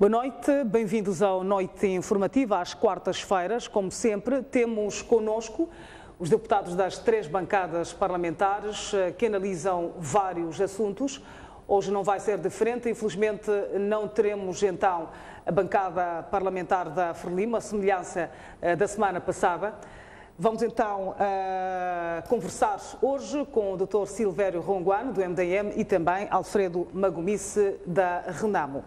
Boa noite, bem-vindos ao Noite Informativa, às quartas-feiras. Como sempre, temos connosco os deputados das três bancadas parlamentares que analisam vários assuntos. Hoje não vai ser diferente, infelizmente não teremos então a bancada parlamentar da Frelimo, a semelhança da semana passada. Vamos então conversar hoje com o Dr. Silvério Ronguano, do MDM, e também Alfredo Magomice, da Renamo.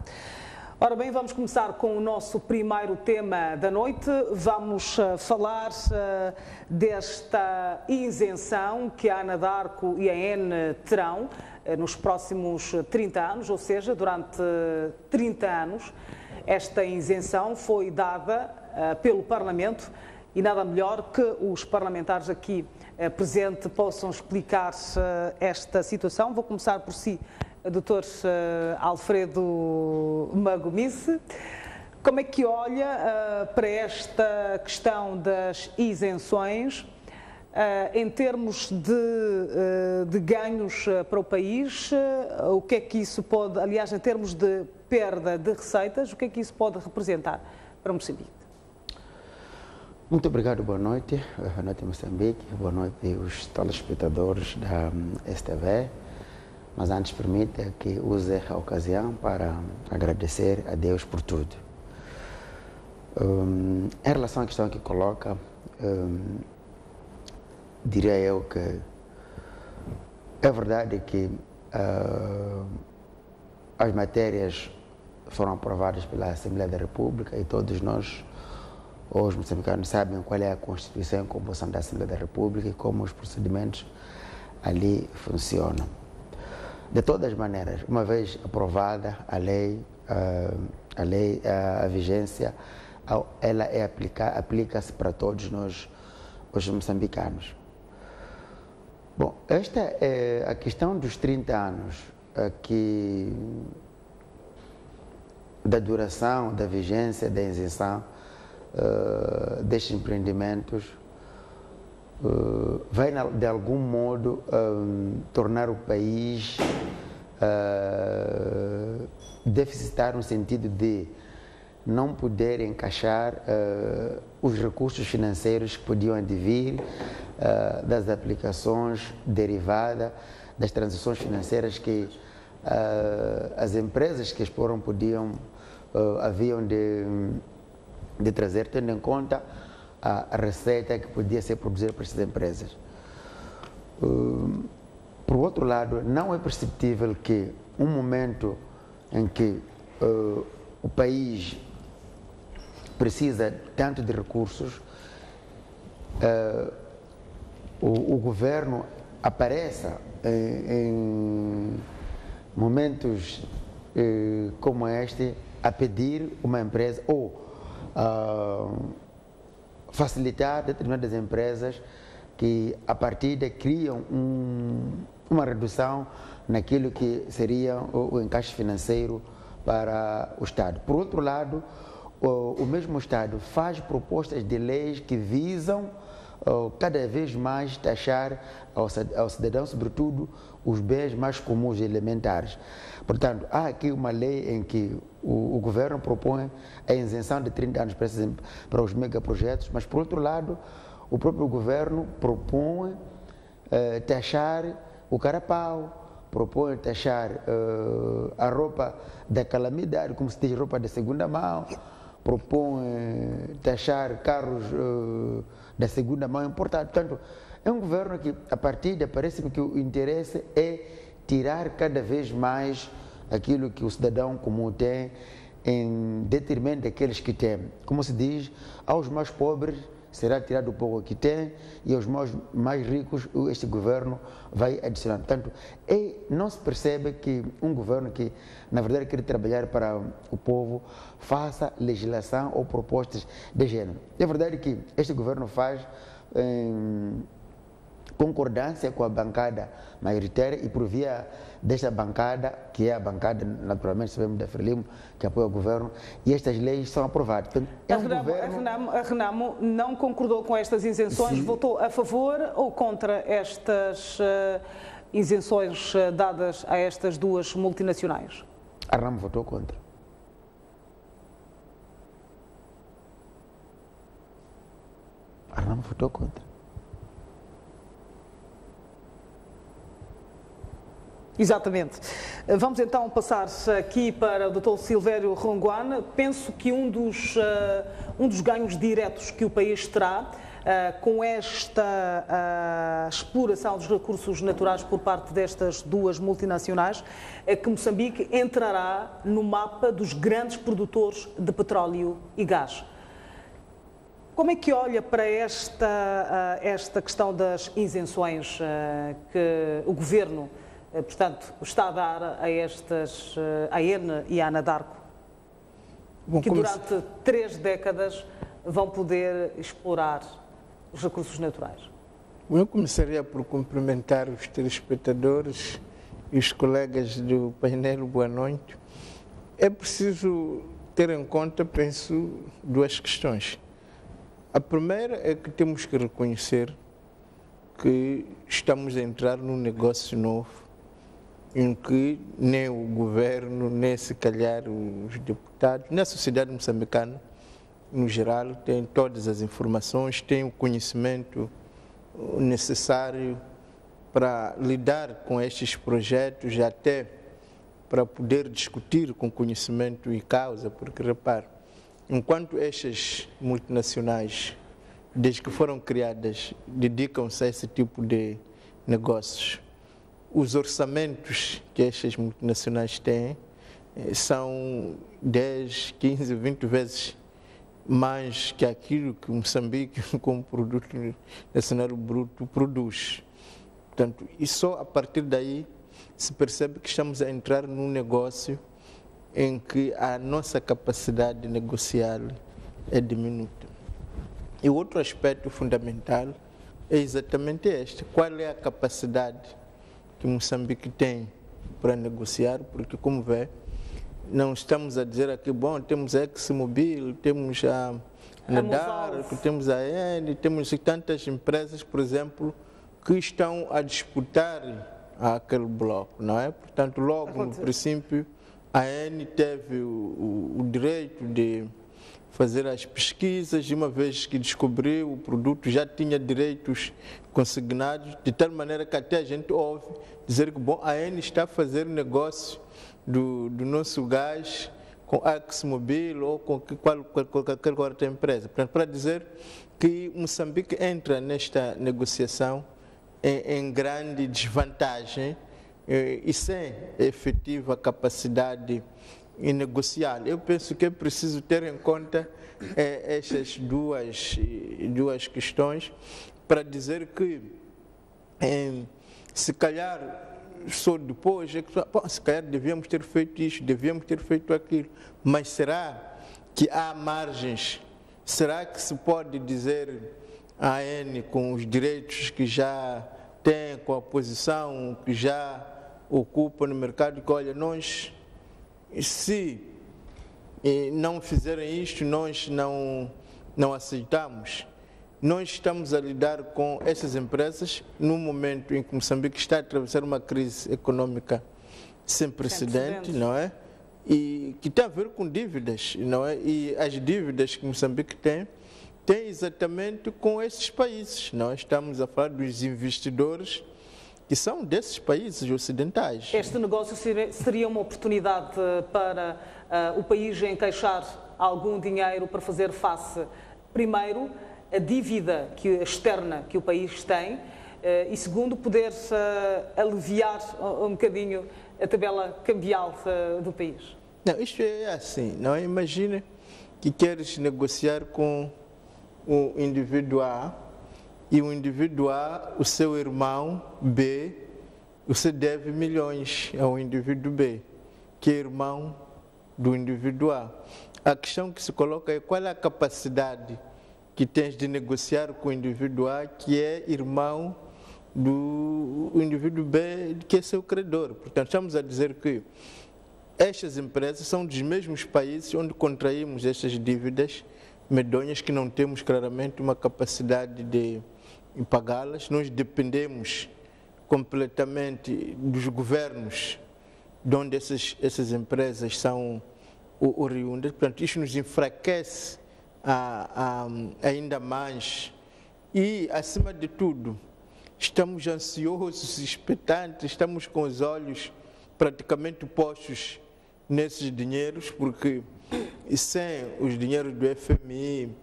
Ora bem, vamos começar com o nosso primeiro tema da noite. Vamos falar desta isenção que a Anadarko e a EN terão nos próximos 30 anos, ou seja, durante 30 anos. Esta isenção foi dada pelo Parlamento e nada melhor que os parlamentares aqui presentes possam explicar esta situação. Vou começar por si, Dr. Alfredo Magomice. Como é que olha para esta questão das isenções em termos de ganhos para o país? O que é que isso pode, aliás, em termos de perda de receitas, o que é que isso pode representar para Moçambique? Muito obrigado, boa noite Moçambique, boa noite os telespectadores da STV. Mas antes permita que use a ocasião para agradecer a Deus por tudo. Em relação à questão que coloca, diria eu que é verdade que as matérias foram aprovadas pela Assembleia da República e todos nós, os moçambicanos, sabem qual é a Constituição e a composição da Assembleia da República e como os procedimentos ali funcionam. De todas as maneiras, uma vez aprovada a vigência, ela aplica-se para todos nós, os moçambicanos. Bom, esta é a questão dos 30 anos aqui, da duração, da vigência, da isenção destes empreendimentos. Vai de algum modo tornar o país deficitário no sentido de não poder encaixar os recursos financeiros que podiam advir das aplicações derivadas das transações financeiras que as empresas que exploram haviam de trazer, tendo em conta a receita que podia ser produzida por essas empresas. Por outro lado, não é perceptível que um momento em que o país precisa tanto de recursos, o governo apareça em momentos como este a pedir uma empresa ou facilitar determinadas empresas que, a partir criam uma redução naquilo que seria o encaixe financeiro para o Estado. Por outro lado, o mesmo Estado faz propostas de leis que visam cada vez mais taxar ao cidadão, sobretudo, os bens mais comuns e elementares. Portanto, há aqui uma lei em que o governo propõe a isenção de 30 anos para os megaprojetos, mas, por outro lado, o próprio governo propõe taxar o carapau, propõe taxar a roupa da calamidade, como se diz, roupa de segunda mão, propõe taxar carros da segunda mão importados. Portanto, é um governo que, a partida, parece-me que o interesse é tirar cada vez mais aquilo que o cidadão comum tem em detrimento daqueles que têm. Como se diz, aos mais pobres será tirado o pouco que tem e aos mais ricos este governo vai adicionar. Portanto, não se percebe que um governo que, na verdade, quer trabalhar para o povo, faça legislação ou propostas de género. É verdade que este governo faz concordância com a bancada maioritária e por via desta bancada, que é a bancada, naturalmente, sabemos da Frelimo, que apoia o governo, e estas leis são aprovadas. Portanto, a Renamo não concordou com estas isenções, Sim. Votou a favor ou contra estas isenções dadas a estas duas multinacionais? A Renamo votou contra. votou contra. Exatamente. Vamos então passar aqui para o Dr. Silvério Rongoane. Penso que um dos ganhos diretos que o país terá com esta exploração dos recursos naturais por parte destas duas multinacionais é que Moçambique entrará no mapa dos grandes produtores de petróleo e gás. Como é que olha para esta questão das isenções que o Governo, portanto, está a dar a estas, à Eni e à Anadarko, que durante 3 décadas vão poder explorar os recursos naturais? Eu começaria por cumprimentar os telespectadores e os colegas do painel. Boa noite. É preciso ter em conta, penso, 2 questões. A primeira é que temos que reconhecer que estamos a entrar num negócio novo, em que nem o governo, nem se calhar os deputados, nem a sociedade moçambicana, no geral, têm todas as informações, têm o conhecimento necessário para lidar com estes projetos, até para poder discutir com conhecimento e causa, porque, repare, enquanto estas multinacionais, desde que foram criadas, dedicam-se a esse tipo de negócios, os orçamentos que estas multinacionais têm são 10, 15, 20 vezes mais que aquilo que Moçambique, como produto nacional bruto, produz. Portanto, e só a partir daí se percebe que estamos a entrar num negócio em que a nossa capacidade de negociar é diminuta. E o outro aspecto fundamental é exatamente este: qual é a capacidade que Moçambique tem para negociar, porque, como vê, não estamos a dizer aqui, bom, temos a ExxonMobil, temos a Anadarko, temos a Eni, temos tantas empresas, por exemplo, que estão a disputar aquele bloco, não é? Portanto, logo, no princípio, a Eni teve o direito de fazer as pesquisas, e uma vez que descobriu o produto, já tinha direitos consignados, de tal maneira que até a gente ouve dizer que, bom, a Eni está a fazer negócio do nosso gás com a ExxonMobil ou com qualquer outra empresa. Portanto, para dizer que Moçambique entra nesta negociação em grande desvantagem e sem efetiva capacidade negocial. Eu penso que é preciso ter em conta estas duas questões para dizer que, se calhar, só depois, se calhar devíamos ter feito isto, devíamos ter feito aquilo, mas será que há margens? Será que se pode dizer a Eni, com os direitos que já tem, com a posição que já ocupa no mercado, que olha, nós, se não fizerem isto, nós não aceitamos? Nós estamos a lidar com essas empresas num momento em que Moçambique está a atravessar uma crise econômica sem precedente, não é? E que tem a ver com dívidas, não é? E as dívidas que Moçambique tem exatamente com esses países, não é? Estamos a falar dos investidores que são desses países ocidentais. Este negócio seria uma oportunidade para o país encaixar algum dinheiro para fazer face, primeiro, a dívida externa que o país tem e, segundo, poder-se aliviar um bocadinho a tabela cambial do país? Não, isto é assim, não é? Imagina que queres negociar com o indivíduo A e o indivíduo A, o seu irmão B, você deve milhões ao indivíduo B, que é irmão do indivíduo A. A questão que se coloca é qual é a capacidade que tens de negociar com o indivíduo A, que é irmão do indivíduo B, que é seu credor. Portanto, estamos a dizer que estas empresas são dos mesmos países onde contraímos estas dívidas medonhas, que não temos claramente uma capacidade de pagá-las. Nós dependemos completamente dos governos de onde essas empresas são oriundas. Portanto, isto nos enfraquece ainda mais e, acima de tudo, estamos ansiosos, expectantes, estamos com os olhos praticamente postos nesses dinheiros, porque sem os dinheiros do FMI,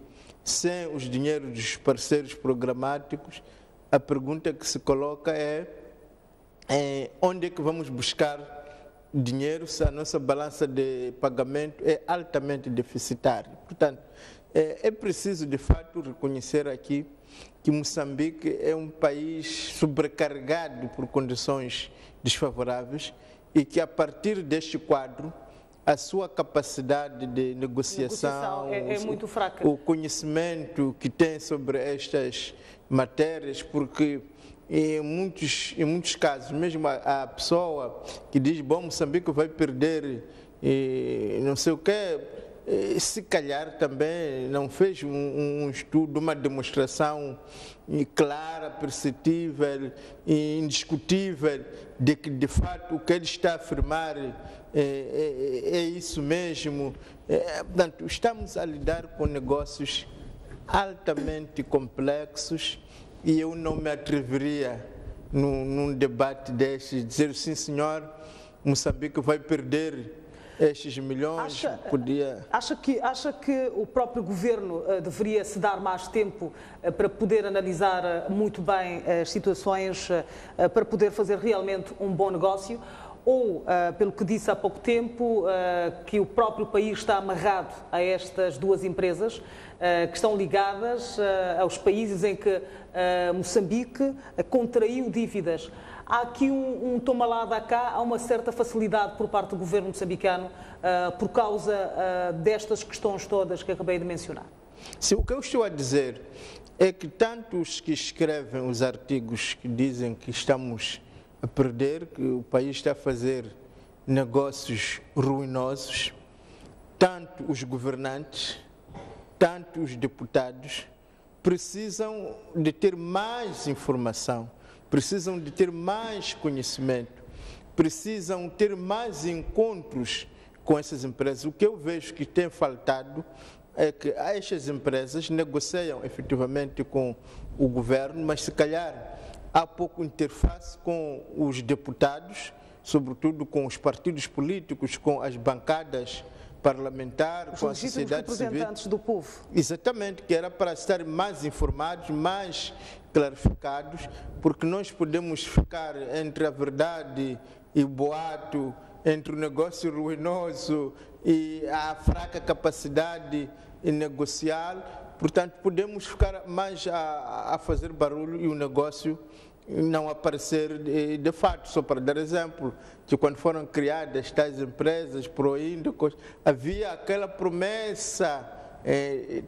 sem os dinheiros dos parceiros programáticos, a pergunta que se coloca é onde é que vamos buscar dinheiro se a nossa balança de pagamento é altamente deficitária. Portanto, é preciso, de fato, reconhecer aqui que Moçambique é um país sobrecarregado por condições desfavoráveis e que, a partir deste quadro, a sua capacidade de negociação é muito fraca. O conhecimento que tem sobre estas matérias, porque em muitos casos, mesmo a pessoa que diz, bom, Moçambique vai perder não sei o quê, se calhar também não fez um estudo, uma demonstração clara, perceptível e indiscutível de que, de fato, o que ele está a afirmar é isso mesmo. Portanto, estamos a lidar com negócios altamente complexos e eu não me atreveria, num debate deste, dizer, sim senhor, Moçambique vai perder estes milhões. Acha que o próprio governo deveria se dar mais tempo para poder analisar muito bem as situações, para poder fazer realmente um bom negócio? Ou, pelo que disse há pouco tempo, que o próprio país está amarrado a estas duas empresas que estão ligadas aos países em que Moçambique contraiu dívidas? Há aqui um toma lá da cá, há uma certa facilidade por parte do governo moçambicano por causa destas questões todas que acabei de mencionar. Sim, o que eu estou a dizer é que tanto os que escrevem os artigos que dizem que estamos a perder, que o país está a fazer negócios ruinosos, tanto os governantes, tanto os deputados, precisam de ter mais informação, precisam de ter mais conhecimento, precisam ter mais encontros com essas empresas. O que eu vejo que tem faltado é que estas empresas negociam efetivamente com o governo, mas se calhar há pouco interface com os deputados, sobretudo com os partidos políticos, com as bancadas parlamentares, com a sociedade civil. Os representantes do povo. Exatamente, que era para estar mais informados, mais clarificados, porque nós podemos ficar entre a verdade e o boato, entre o negócio ruinoso e a fraca capacidade negocial. Portanto, podemos ficar mais a fazer barulho e o negócio não aparecer de fato. Só para dar exemplo, que quando foram criadas tais empresas, Proíndicos, havia aquela promessa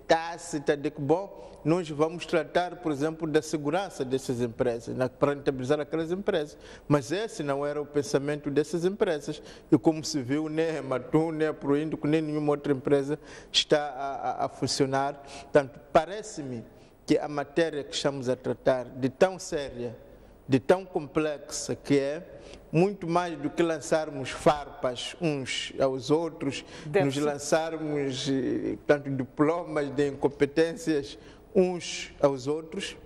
tácita de que, bom, nós vamos tratar, por exemplo, da segurança dessas empresas, para rentabilizar aquelas empresas. Mas esse não era o pensamento dessas empresas. E como se viu, nem a Matum, nem a Proíndico, nem nenhuma outra empresa está a funcionar. Portanto, parece-me que a matéria que estamos a tratar, de tão séria, de tão complexa que é, muito mais do que lançarmos farpas uns aos outros, nos lançarmos tanto diplomas de incompetências uns aos outros,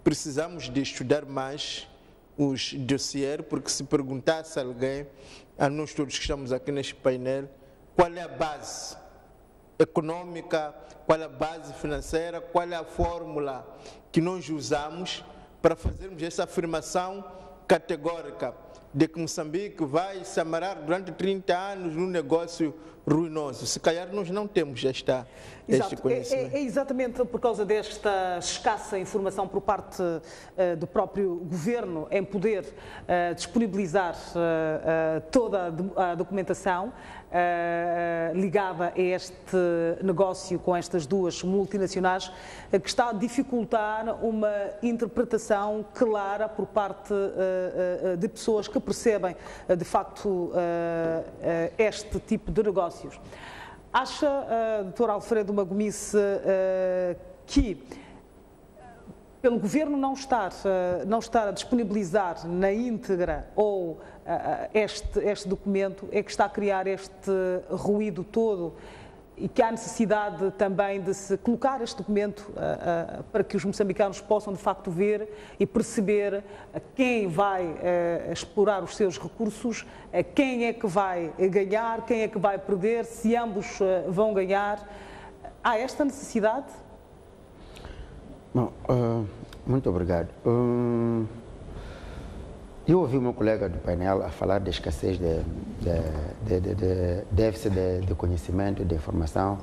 precisamos de estudar mais os dossiês, porque se perguntasse a alguém, a nós todos que estamos aqui neste painel, qual é a base econômica, qual é a base financeira, qual é a fórmula que nós usamos para fazermos essa afirmação categórica de que Moçambique vai se amarrar durante 30 anos num negócio ruinoso. Se calhar nós não temos este conhecimento. É exatamente por causa desta escassa informação por parte do próprio governo em poder disponibilizar toda a documentação ligada a este negócio com estas duas multinacionais, que está a dificultar uma interpretação clara por parte de pessoas que percebem de facto este tipo de negócios. Acha, Dr. Alfredo Magomice, que pelo governo não estar a disponibilizar na íntegra ou este documento é que está a criar este ruído todo e que há necessidade também de se colocar este documento para que os moçambicanos possam de facto ver e perceber quem vai explorar os seus recursos, quem é que vai ganhar, quem é que vai perder, se ambos vão ganhar. Há esta necessidade? Bom, muito obrigado. Eu ouvi o meu colega do painel a falar da escassez de déficit de conhecimento, de informação,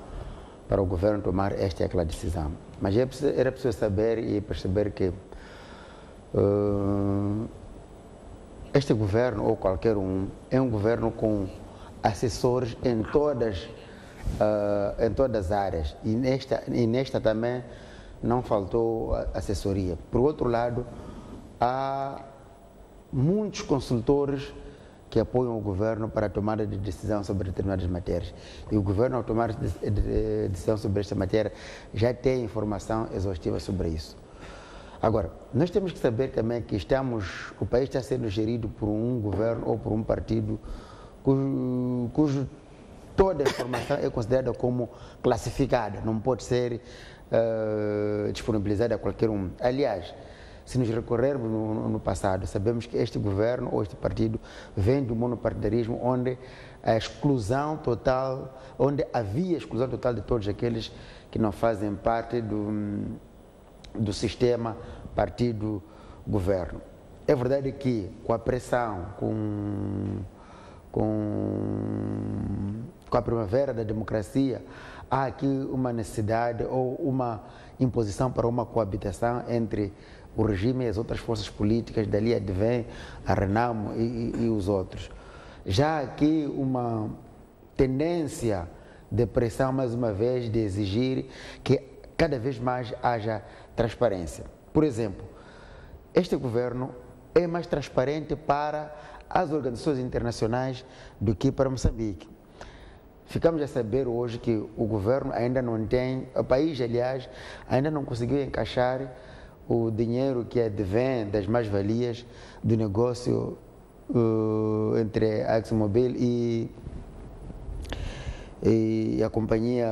para o governo tomar esta e aquela decisão. Mas era preciso saber e perceber que este governo, ou qualquer um, é um governo com assessores em todas as áreas. E nesta também não faltou assessoria. Por outro lado, há muitos consultores que apoiam o governo para a tomada de decisão sobre determinadas matérias. E o governo, ao tomar decisão sobre esta matéria, já tem informação exaustiva sobre isso. Agora, nós temos que saber também que o país está sendo gerido por um governo ou por um partido cujo toda a informação é considerada como classificada, não pode ser disponibilizada a qualquer um. Aliás, se nos recorrermos no passado, sabemos que este governo ou este partido vem do monopartidarismo, onde a exclusão total, onde havia exclusão total de todos aqueles que não fazem parte do sistema partido-governo. É verdade que com a pressão, com a primavera da democracia, há aqui uma necessidade ou uma imposição para uma coabitação entre o regime e as outras forças políticas, dali advém a Renamo e os outros. Já aqui uma tendência de pressão, mais uma vez, de exigir que cada vez mais haja transparência. Por exemplo, este governo é mais transparente para as organizações internacionais do que para Moçambique. Ficamos a saber hoje que o governo ainda não tem, o país, aliás, ainda não conseguiu encaixar o dinheiro que advém das mais-valias do negócio entre a ExxonMobil e a companhia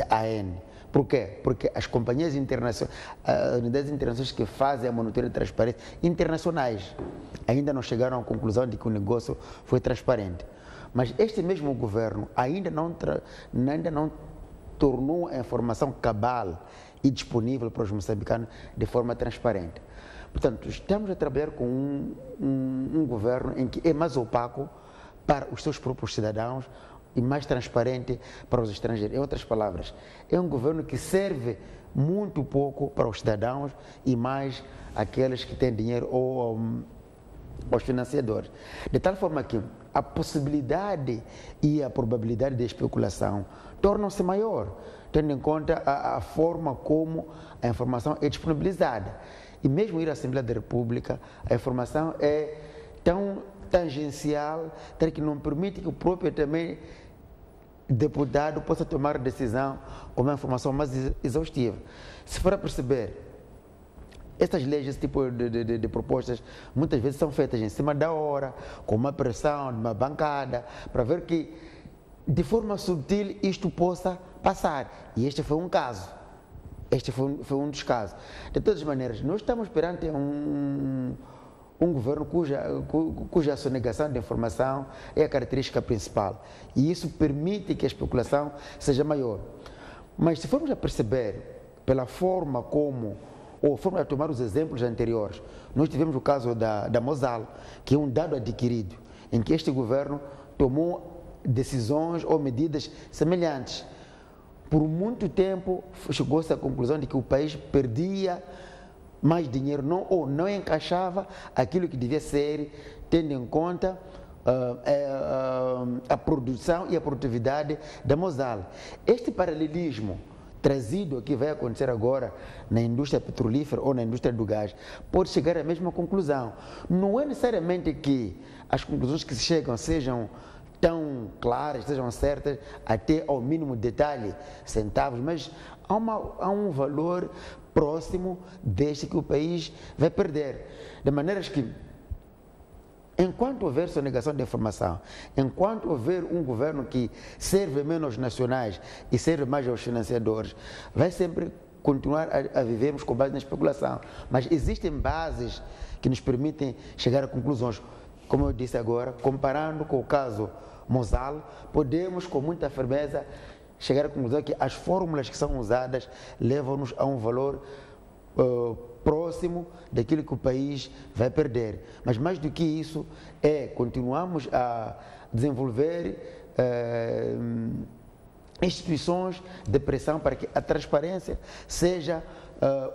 AN. Por quê? Porque as companhias internacionais, as unidades internacionais que fazem a monitoria de transparência internacionais ainda não chegaram à conclusão de que o negócio foi transparente. Mas este mesmo governo ainda não tornou a informação cabal e disponível para os moçambicanos de forma transparente. Portanto, estamos a trabalhar com um governo em que é mais opaco para os seus próprios cidadãos e mais transparente para os estrangeiros. Em outras palavras, é um governo que serve muito pouco para os cidadãos e mais aqueles que têm dinheiro ou aos financiadores. De tal forma que a possibilidade e a probabilidade de especulação tornam-se maior, tendo em conta a forma como a informação é disponibilizada. E mesmo ir à Assembleia da República, a informação é tão tangencial, que não permite que o próprio também deputado possa tomar decisão com uma informação mais exaustiva. Se for a perceber, essas leis, esse tipo de propostas, muitas vezes são feitas em cima da hora, com uma pressão de uma bancada, para ver que, de forma sutil, isto possa passar. E este foi um caso. Este foi um dos casos. De todas as maneiras, nós estamos perante um governo cuja sonegação de informação é a característica principal. E isso permite que a especulação seja maior. Mas se formos a perceber, pela forma como, ou formos a tomar os exemplos anteriores, nós tivemos o caso da Mosal, que é um dado adquirido, em que este governo tomou decisões ou medidas semelhantes. Por muito tempo chegou-se à conclusão de que o país perdia mais dinheiro ou não encaixava aquilo que devia ser, tendo em conta a produção e a produtividade da Mosal. Este paralelismo trazido que vai acontecer agora na indústria petrolífera ou na indústria do gás pode chegar à mesma conclusão. Não é necessariamente que as conclusões que se chegam sejam tão claras, sejam certas, até ao mínimo detalhe, centavos, mas há um valor próximo deste que o país vai perder. De maneiras que Enquanto houver sonegação de informação, enquanto houver um governo que serve menos aos nacionais e serve mais aos financiadores, vai sempre continuar a vivermos com base na especulação. Mas existem bases que nos permitem chegar a conclusões. Como eu disse agora, comparando com o caso Mosal, podemos com muita firmeza chegar à conclusão que as fórmulas que são usadas levam-nos a um valor próximo daquilo que o país vai perder. Mas mais do que isso, continuamos a desenvolver instituições de pressão para que a transparência seja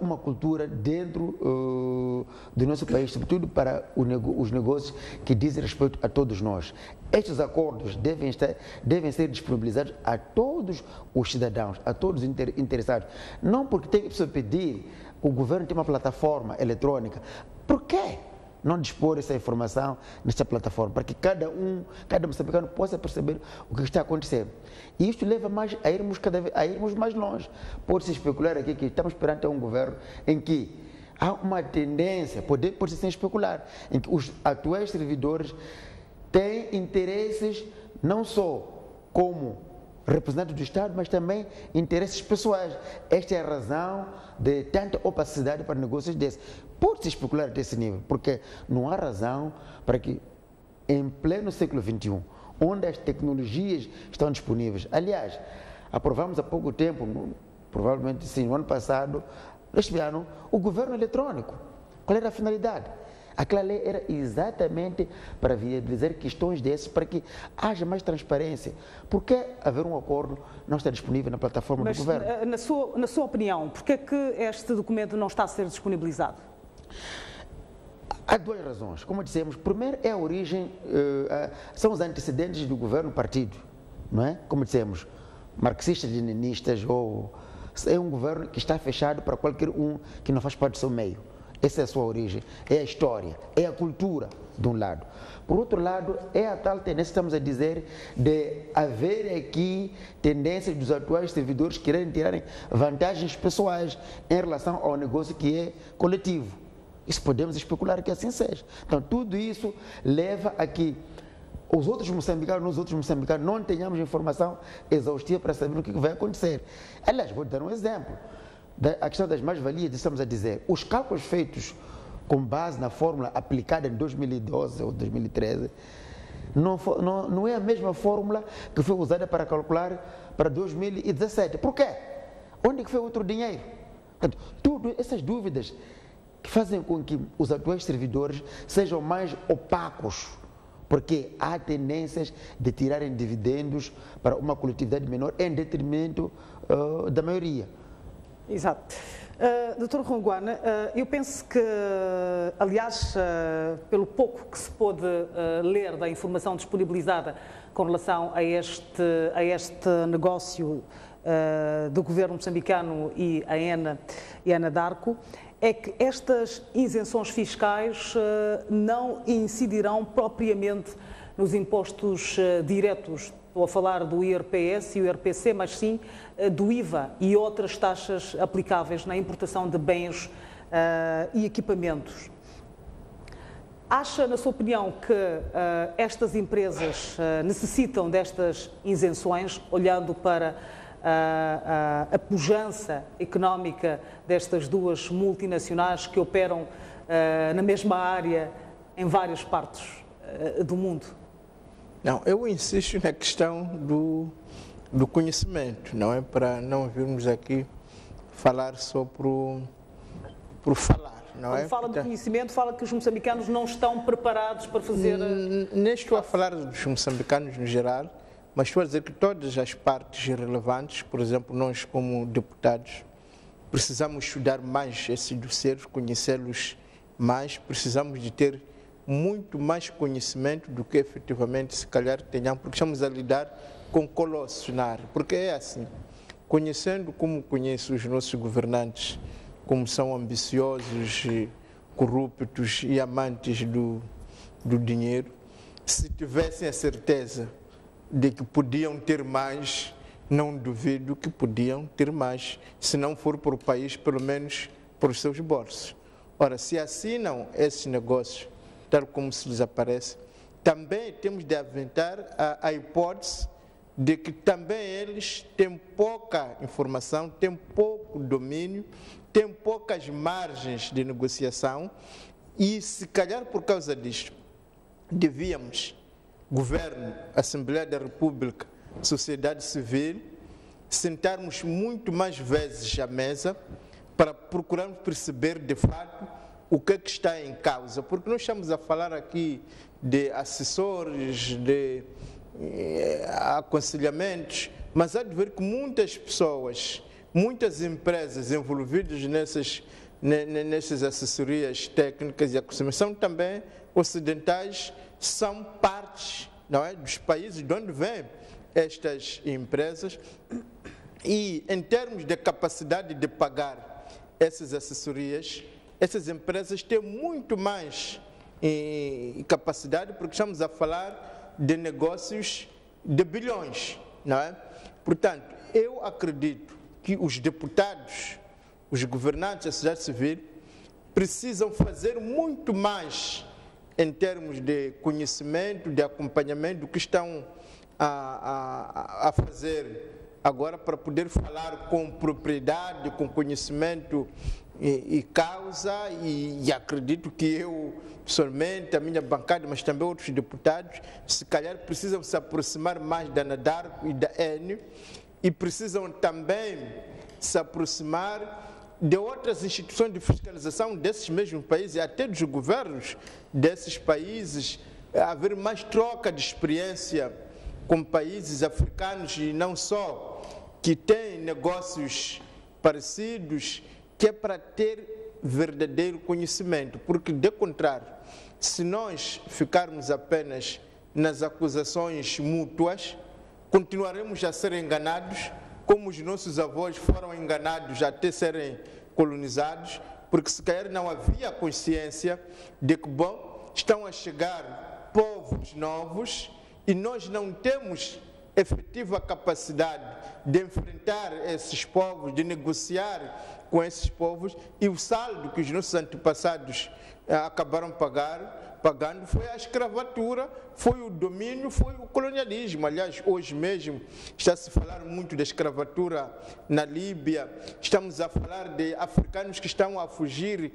uma cultura dentro do nosso país, sobretudo para os negócios que dizem respeito a todos nós. Estes acordos devem ser disponibilizados a todos os cidadãos, a todos os interessados. Não porque tem que pedir, o governo tem uma plataforma eletrônica. Por quê não dispor essa informação nesta plataforma? Para que cada moçambicano possa perceber o que está acontecendo. E isto leva a irmos mais longe. Pode-se especular aqui que estamos perante um governo em que há uma tendência, pode-se sem especular, em que os atuais servidores têm interesses não só como representantes do Estado, mas também interesses pessoais. Esta é a razão de tanta opacidade para negócios desses. Pode-se especular desse nível, porque não há razão para que, em pleno século XXI, onde as tecnologias estão disponíveis, aliás, aprovamos há pouco tempo, provavelmente sim, no ano passado, este ano, o governo eletrônico. Qual era a finalidade? Aquela lei era exatamente para viabilizar questões dessas, para que haja mais transparência. Por que haver um acordo não está disponível na plataforma do governo? Na sua opinião, por que é que este documento não está a ser disponibilizado? Há duas razões. Como dissemos, primeiro é a origem, são os antecedentes do governo-partido, não é? Como dissemos, marxistas-leninistas, ou é um governo que está fechado para qualquer um que não faz parte do seu meio. Essa é a sua origem, é a história, é a cultura, de um lado. Por outro lado, é a tal tendência, estamos a dizer, de haver aqui tendências dos atuais servidores quererem tirarem vantagens pessoais em relação ao negócio que é coletivo. Isso podemos especular que assim seja. Então, tudo isso leva a que nós outros moçambicanos não tenhamos informação exaustiva para saber o que vai acontecer. Aliás, vou dar um exemplo. A questão das mais-valias, estamos a dizer, os cálculos feitos com base na fórmula aplicada em 2012 ou 2013, não é a mesma fórmula que foi usada para calcular para 2017. Por quê? Onde que foi outro dinheiro? Portanto, todas essas dúvidas que fazem com que os atuais servidores sejam mais opacos, porque há tendências de tirarem dividendos para uma coletividade menor em detrimento da maioria. Exato. Dr. Ronguana, eu penso que, aliás, pelo pouco que se pôde ler da informação disponibilizada com relação a este negócio do governo moçambicano e a Anadarko, é que estas isenções fiscais não incidirão propriamente nos impostos diretos. Estou a falar do IRPS e o IRPC, mas sim do IVA e outras taxas aplicáveis na importação de bens e equipamentos. Acha, na sua opinião, que estas empresas necessitam destas isenções, olhando para a pujança económica destas duas multinacionais que operam na mesma área em várias partes do mundo? Não, eu insisto na questão do conhecimento, não é para não virmos aqui falar só por falar, não Quando é? fala de conhecimento, fala que os moçambicanos não estão preparados para fazer... Nem estou a falar dos moçambicanos no geral, mas estou a dizer que todas as partes relevantes, por exemplo, nós como deputados, precisamos estudar mais esses dossiês, conhecê-los mais, precisamos de ter muito mais conhecimento do que efetivamente se calhar tenhamos, porque estamos a lidar com colossos na área, porque é assim, conhecendo como conheço os nossos governantes, como são ambiciosos, corruptos e amantes do dinheiro, se tivessem a certeza de que podiam ter mais, não duvido que podiam ter mais, se não for para o país, pelo menos para os seus bolsos. Ora, se assinam esses negócios tal como se desaparece. Também temos de aventar a hipótese de que também eles têm pouca informação, têm pouco domínio, têm poucas margens de negociação e, se calhar por causa disto, devíamos, governo, Assembleia da República, sociedade civil, sentarmos muito mais vezes à mesa para procurarmos perceber de fato o que é que está em causa, porque nós estamos a falar aqui de assessores, de aconselhamentos, mas há de ver que muitas pessoas, muitas empresas envolvidas nessas assessorias técnicas e aconselhamentos são também ocidentais, são partes, não é, dos países de onde vêm estas empresas, e em termos de capacidade de pagar essas assessorias, essas empresas têm muito mais capacidade, porque estamos a falar de negócios de bilhões, não é? Portanto, eu acredito que os deputados, os governantes da sociedade civil precisam fazer muito mais em termos de conhecimento, de acompanhamento do que estão a fazer agora, para poder falar com propriedade, com conhecimento e causa, e acredito que eu, pessoalmente, a minha bancada, mas também outros deputados, se calhar precisam se aproximar mais da ANADARCO e da ENE, e precisam também se aproximar de outras instituições de fiscalização desses mesmos países, e até dos governos desses países, haver mais troca de experiência com países africanos e não só, que têm negócios parecidos, que é para ter verdadeiro conhecimento, porque, de contrário, se nós ficarmos apenas nas acusações mútuas, continuaremos a ser enganados, como os nossos avós foram enganados até serem colonizados, porque se calhar não havia consciência de que, bom, estão a chegar povos novos e nós não temos efetiva capacidade de enfrentar esses povos, de negociar com esses povos, e o saldo que os nossos antepassados acabaram pagando foi a escravatura, foi o domínio, foi o colonialismo. Aliás, hoje mesmo está-se a falar muito da escravatura na Líbia, estamos a falar de africanos que estão a fugir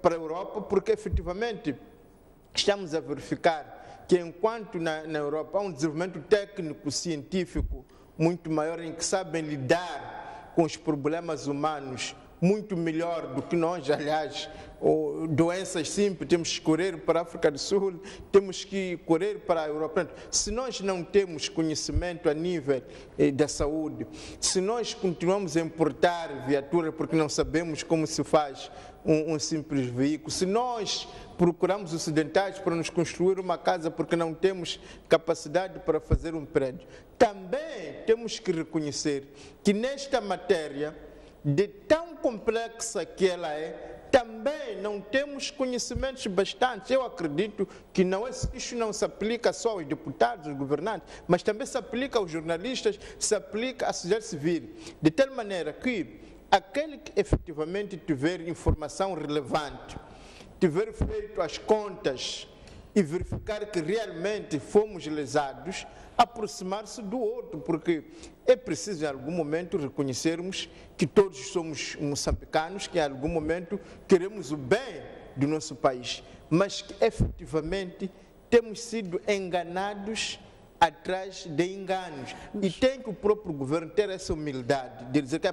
para a Europa, porque efetivamente estamos a verificar que enquanto na Europa há um desenvolvimento técnico, científico muito maior, em que sabem lidar com os problemas humanos muito melhor do que nós, aliás, doenças simples, temos que correr para a África do Sul, temos que correr para a Europa. Se nós não temos conhecimento a nível da saúde, se nós continuamos a importar viaturas porque não sabemos como se faz um simples veículo, se nós procuramos ocidentais para nos construir uma casa porque não temos capacidade para fazer um prédio, também temos que reconhecer que nesta matéria, de tão complexa que ela é, também não temos conhecimentos bastantes. Eu acredito que isso não se aplica só aos deputados, aos governantes, mas também se aplica aos jornalistas, se aplica à sociedade civil, de tal maneira que aquele que efetivamente tiver informação relevante, tiver feito as contas e verificar que realmente fomos lesados, aproximar-se do outro, porque é preciso em algum momento reconhecermos que todos somos moçambicanos, que em algum momento queremos o bem do nosso país, mas que efetivamente temos sido enganados atrás de enganos. E tem que o próprio governo ter essa humildade de dizer que,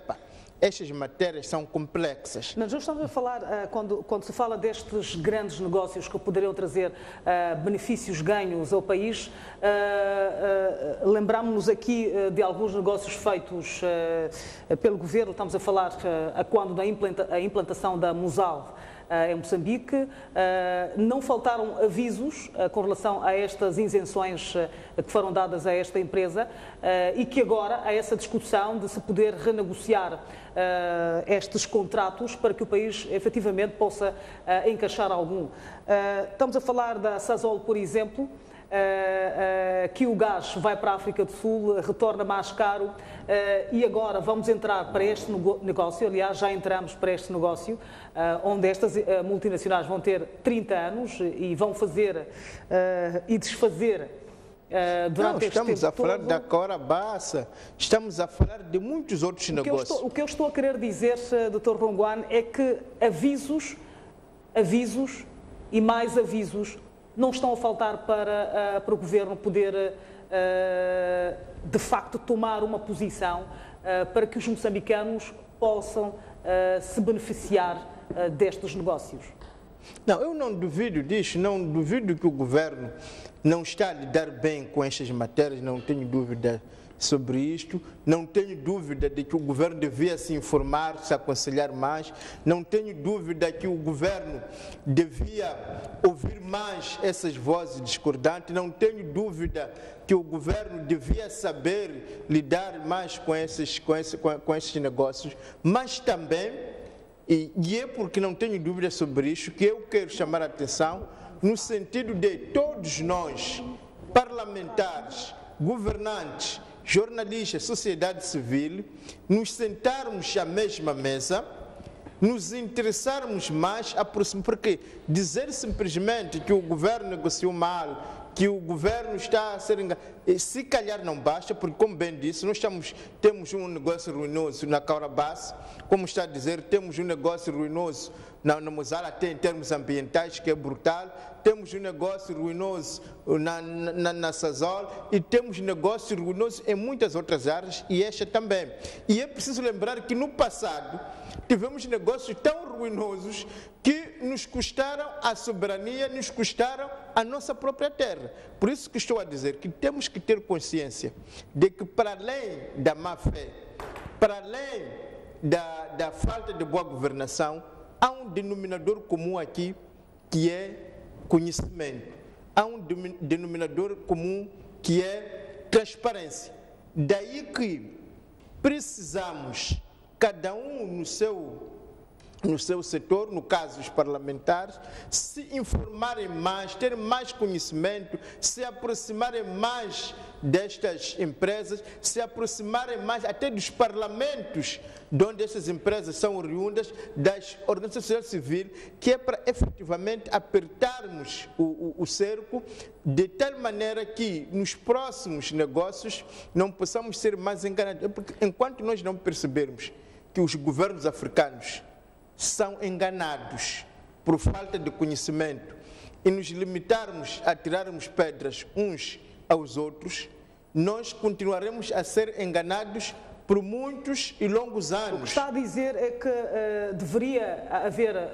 estas matérias são complexas. Mas nós estamos a falar, quando se fala destes grandes negócios que poderiam trazer benefícios ganhos ao país, lembramos-nos aqui de alguns negócios feitos pelo governo, estamos a falar quando da implantação da Musal em Moçambique, não faltaram avisos com relação a estas isenções que foram dadas a esta empresa e que agora há essa discussão de se poder renegociar estes contratos para que o país efetivamente possa encaixar algum. Estamos a falar da Sasol, por exemplo, que o gás vai para a África do Sul, retorna mais caro, e agora vamos entrar para este negócio, aliás, já entramos para este negócio, onde estas multinacionais vão ter 30 anos e vão fazer e desfazer durante este tempo todo. Estamos a falar da Cahora Bassa, estamos a falar de muitos outros negócios. O que eu estou a querer dizer, Dr. Rongoane, é que avisos e mais avisos não estão a faltar para o Governo poder, de facto, tomar uma posição para que os moçambicanos possam se beneficiar destes negócios. Não, eu não duvido disso, não duvido que o Governo não está a lidar bem com estas matérias, não tenho dúvida sobre isto, não tenho dúvida de que o Governo devia se informar, se aconselhar mais, não tenho dúvida que o Governo devia ouvir mais essas vozes discordantes, não tenho dúvida que o Governo devia saber lidar mais com esses negócios, mas também, e é porque não tenho dúvida sobre isso, que eu quero chamar a atenção no sentido de todos nós, parlamentares, governantes, jornalistas, sociedade civil, nos sentarmos à mesma mesa, nos interessarmos mais, porque dizer simplesmente que o Governo negociou mal, que o Governo está a ser enganado, se calhar não basta, porque, como bem disse, nós temos um negócio ruinoso na Cahora Bassa, como está a dizer, temos um negócio ruinoso na Mozal, até em termos ambientais, que é brutal, temos um negócio ruinoso na Sazol e temos negócio ruinoso em muitas outras áreas e esta também. E é preciso lembrar que no passado tivemos negócios tão ruinosos que nos custaram a soberania, nos custaram a nossa própria terra. Por isso que estou a dizer que temos que ter consciência de que, para além da má-fé, para além da falta de boa governação, há um denominador comum aqui, que é conhecimento. Há um denominador comum, que é transparência. Daí que precisamos, cada um no seu setor, no caso os parlamentares, se informarem mais, terem mais conhecimento, se aproximarem mais destas empresas, se aproximarem mais até dos parlamentos de onde essas empresas são oriundas, das organizações da sociedade civil, que é para efetivamente apertarmos o cerco de tal maneira que nos próximos negócios não possamos ser mais enganados. Porque enquanto nós não percebermos que os governos africanos são enganados por falta de conhecimento e nos limitarmos a tirarmos pedras uns aos outros, nós continuaremos a ser enganados por muitos e longos anos. O que está a dizer é que deveria haver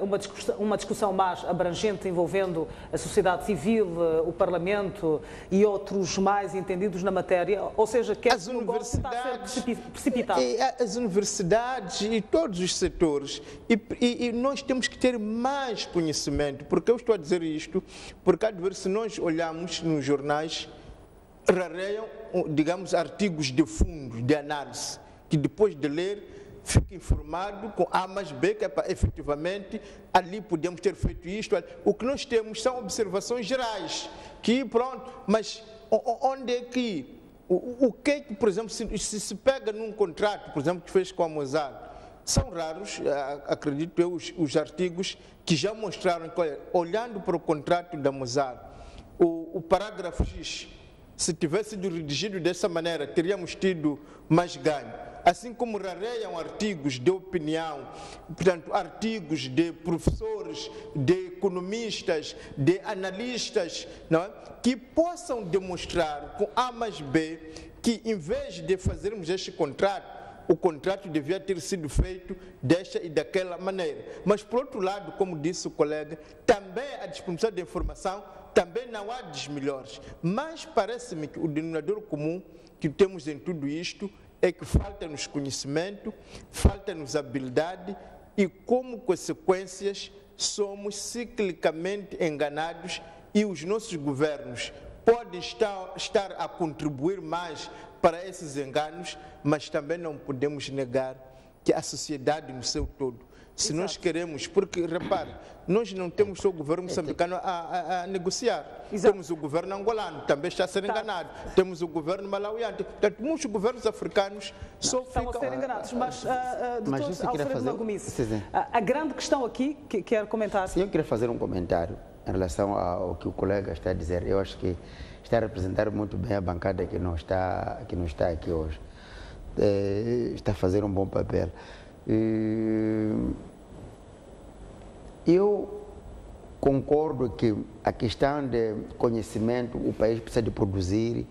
uma discussão mais abrangente envolvendo a sociedade civil, o Parlamento e outros mais entendidos na matéria, ou seja, que as universidades está a ser precipitado. As universidades e todos os setores, e nós temos que ter mais conhecimento, porque eu estou a dizer isto, porque às vezes se nós olharmos nos jornais, rareiam, digamos, artigos de fundo, de análise, que depois de ler, fica informado com A mais B, que é para efetivamente ali podemos ter feito isto. O que nós temos são observações gerais, que pronto, mas onde é que, o que é que, por exemplo, se pega num contrato, por exemplo, que fez com a Mozart, são raros, acredito eu, os artigos que já mostraram que, olha, olhando para o contrato da Mozart, o parágrafo X, se tivesse sido redigido dessa maneira, teríamos tido mais ganho. Assim como rareiam artigos de opinião, portanto, artigos de professores, de economistas, de analistas, não é? Que possam demonstrar com A mais B que, em vez de fazermos este contrato, o contrato devia ter sido feito desta e daquela maneira. Mas, por outro lado, como disse o colega, também a disponibilidade de informação, também não há desmelhores. Mas parece-me que o denominador comum que temos em tudo isto é que falta-nos conhecimento, falta-nos habilidade e, como consequências, somos ciclicamente enganados e os nossos governos podem estar a contribuir mais para esses enganos, mas também não podemos negar que a sociedade no seu todo Se nós queremos, porque, repare, nós não temos só o governo moçambicano a negociar. Exato. Temos o governo angolano, também está a ser enganado. Temos o governo malauiano. Portanto, muitos governos africanos só estão a ser enganados. Mas, doutor Alfredo Magomice, fazer... a grande questão aqui, que quero comentar... Sim, eu queria fazer um comentário em relação ao que o colega está a dizer. Eu acho que está a representar muito bem a bancada que não está aqui hoje. Está a fazer um bom papel. Eu concordo que a questão de conhecimento, o país precisa de produzir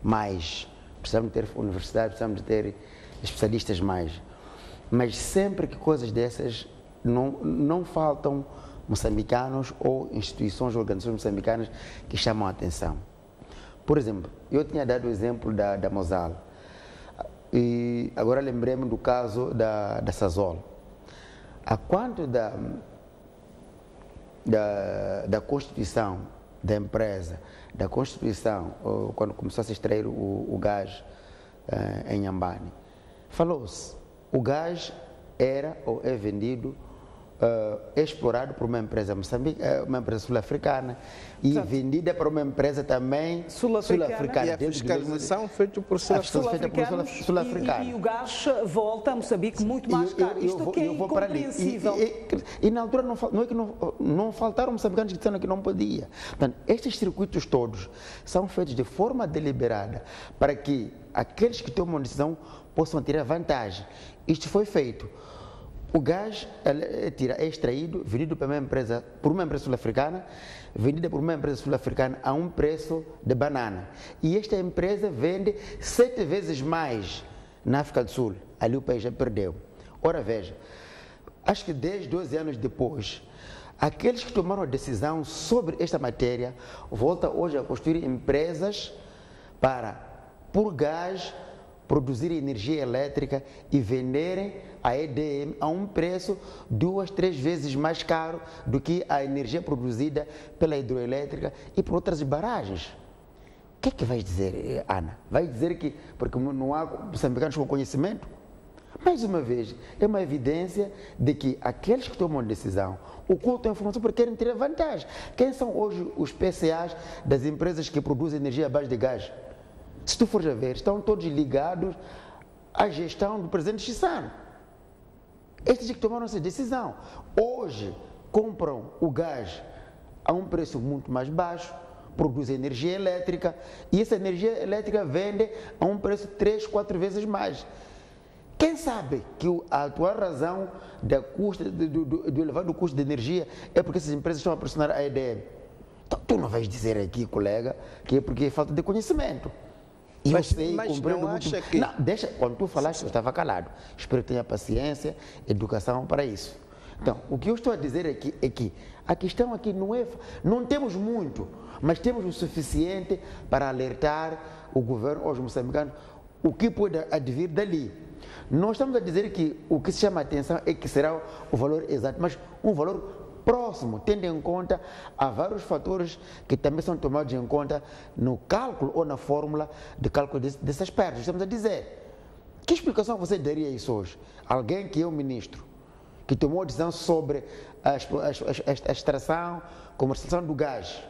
mais. Precisamos ter universidades, precisamos de ter especialistas mais. Mas sempre que coisas dessas não faltam moçambicanos ou instituições, organizações moçambicanas que chamam a atenção. Por exemplo, eu tinha dado o exemplo da Mosal. E agora lembrei-me do caso da Sasol. A quanto da constituição da empresa, da constituição, quando começou a se extrair o gás em Inhambane, falou-se, o gás era ou é vendido, explorado por uma empresa uma empresa sul-africana e vendida para uma empresa também sul-africana. E a fiscalização feita por sul-africanos. E o gás volta a Moçambique muito mais caro. Isto que é incompreensível. E na altura não é que não faltaram moçambicanos que disseram que não podia. Portanto, estes circuitos todos são feitos de forma deliberada para que aqueles que tomam decisão possam tirar vantagem. Isto foi feito. O gás é extraído, vendido por uma empresa sul-africana, vendida por uma empresa sul-africana a um preço de banana. E esta empresa vende 7 vezes mais na África do Sul. Ali o país já perdeu. Ora, veja, acho que 10, 12 anos depois, aqueles que tomaram a decisão sobre esta matéria voltam hoje a construir empresas para, por gás, produzir energia elétrica e venderem a EDM a um preço 2, 3 vezes mais caro do que a energia produzida pela hidroelétrica e por outras barragens. O que é que vais dizer, Ana? Vai dizer que porque não há moçambicanos com conhecimento? Mais uma vez, é uma evidência de que aqueles que tomam decisão ocultam a informação porque querem ter vantagem. Quem são hoje os PCAs das empresas que produzem energia à base de gás? Se tu fores a ver, estão todos ligados à gestão do presidente Chissano. Estes que tomaram essa decisão, hoje compram o gás a um preço muito mais baixo, produzem energia elétrica e essa energia elétrica vende a um preço 3, 4 vezes mais. Quem sabe que a atual razão do elevado custo de energia é porque essas empresas estão a pressionar a EDM? Então, tu não vais dizer aqui, colega, que é porque é falta de conhecimento. Mas não acha que... Não, deixa, quando tu falaste, eu estava calado. Espero que tenha paciência, educação para isso. Então, o que eu estou a dizer aqui é que a questão aqui não temos muito, mas temos o suficiente para alertar o governo, os moçambicanos, o que pode advir dali. Nós estamos a dizer que o que se chama a atenção é que será o valor exato, mas um valor próximo, tendo em conta há vários fatores que também são tomados em conta no cálculo ou na fórmula de cálculo dessas perdas. Estamos a dizer, que explicação você daria a isso hoje? Alguém que é o ministro, que tomou a decisão sobre a extração, comercialização do gás,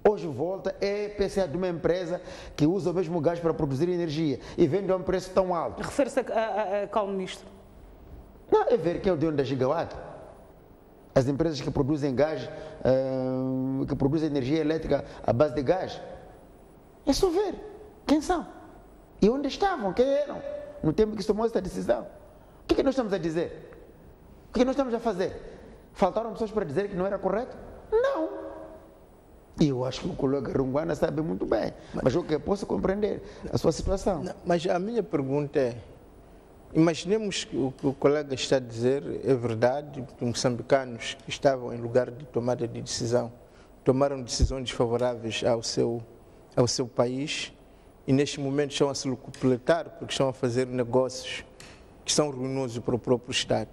hoje volta, é PCA de uma empresa que usa o mesmo gás para produzir energia e vende a um preço tão alto. Refere-se a qual ministro? Não, é ver quem é o dono da Gigawatt. As empresas que produzem gás, que produzem energia elétrica à base de gás. É só ver quem são e onde estavam, quem eram, no tempo que se tomou essa decisão. O que nós estamos a dizer? O que nós estamos a fazer? Faltaram pessoas para dizer que não era correto? Não. E eu acho que o colega Runguana sabe muito bem, mas eu que posso compreender a sua situação. Não, mas a minha pergunta é, imaginemos que o que o colega está a dizer é verdade, que moçambicanos que estavam em lugar de tomada de decisão tomaram decisões desfavoráveis ao seu país e neste momento estão a se locupletar porque estão a fazer negócios que são ruinosos para o próprio Estado.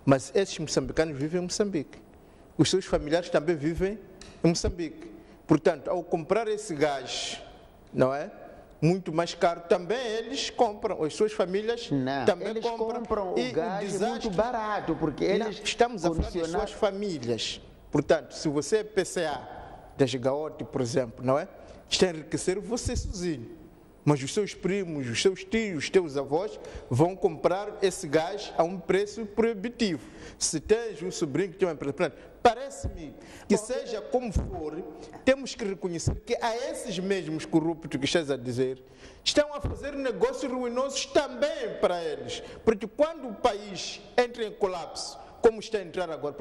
Mas esses moçambicanos vivem em Moçambique. Os seus familiares também vivem em Moçambique. Portanto, ao comprar esse gás, não é? muito mais caro, também eles compram, as suas famílias também eles compram o gás muito barato, porque eles estamos a falar das suas famílias. Portanto, se você é PCA da Gigaote, por exemplo, não é? Está a enriquecer você sozinho. Mas os seus primos, os seus tios, os teus avós vão comprar esse gás a um preço proibitivo. Se tens um sobrinho que tem uma empresa, parece-me que seja como for, temos que reconhecer que a esses mesmos corruptos que estás a dizer, estão a fazer negócios ruinosos também para eles. Porque quando o país entra em colapso, como está a entrar agora,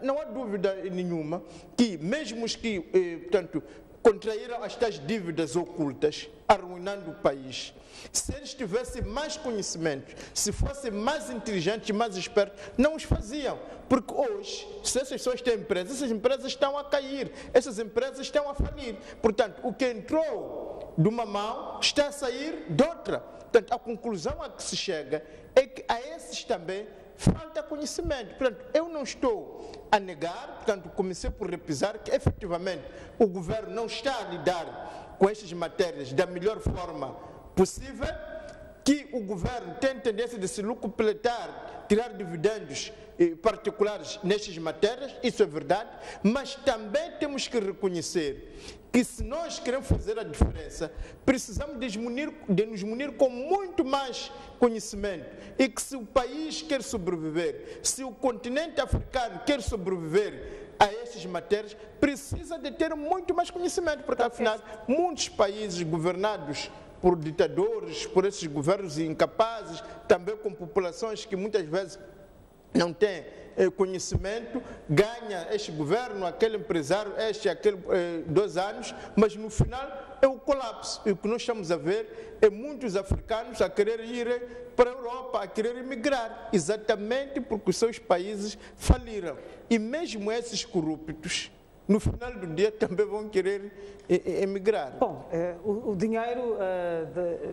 não há dúvida nenhuma que mesmo os que, portanto, contraíram as tais dívidas ocultas, arruinando o país. Se eles tivessem mais conhecimento, se fossem mais inteligentes e mais espertos, não os faziam. Porque hoje, se essas pessoas têm empresas, essas empresas estão a cair, essas empresas estão a falir. Portanto, o que entrou de uma mão está a sair de outra. Portanto, a conclusão a que se chega é que a esses também falta conhecimento. Portanto, eu não estou a negar, portanto, comecei por repisar que efetivamente o governo não está a lidar com estas matérias da melhor forma possível, que o governo tem tendência de se lucupletar, tirar dividendos particulares nestas matérias, isso é verdade, mas também temos que reconhecer que se nós queremos fazer a diferença, precisamos de nos munir com muito mais conhecimento e que se o país quer sobreviver, se o continente africano quer sobreviver a estas matérias, precisa de ter muito mais conhecimento, porque afinal muitos países governados por ditadores, por esses governos incapazes, também com populações que muitas vezes não têm conhecimento, ganha este governo, aquele empresário, aquele 2 anos, mas no final é o colapso. E o que nós estamos a ver é muitos africanos a querer ir para a Europa, a querer emigrar, exatamente porque os seus países faliram. E mesmo esses corruptos, no final do dia também vão querer emigrar. Bom, o dinheiro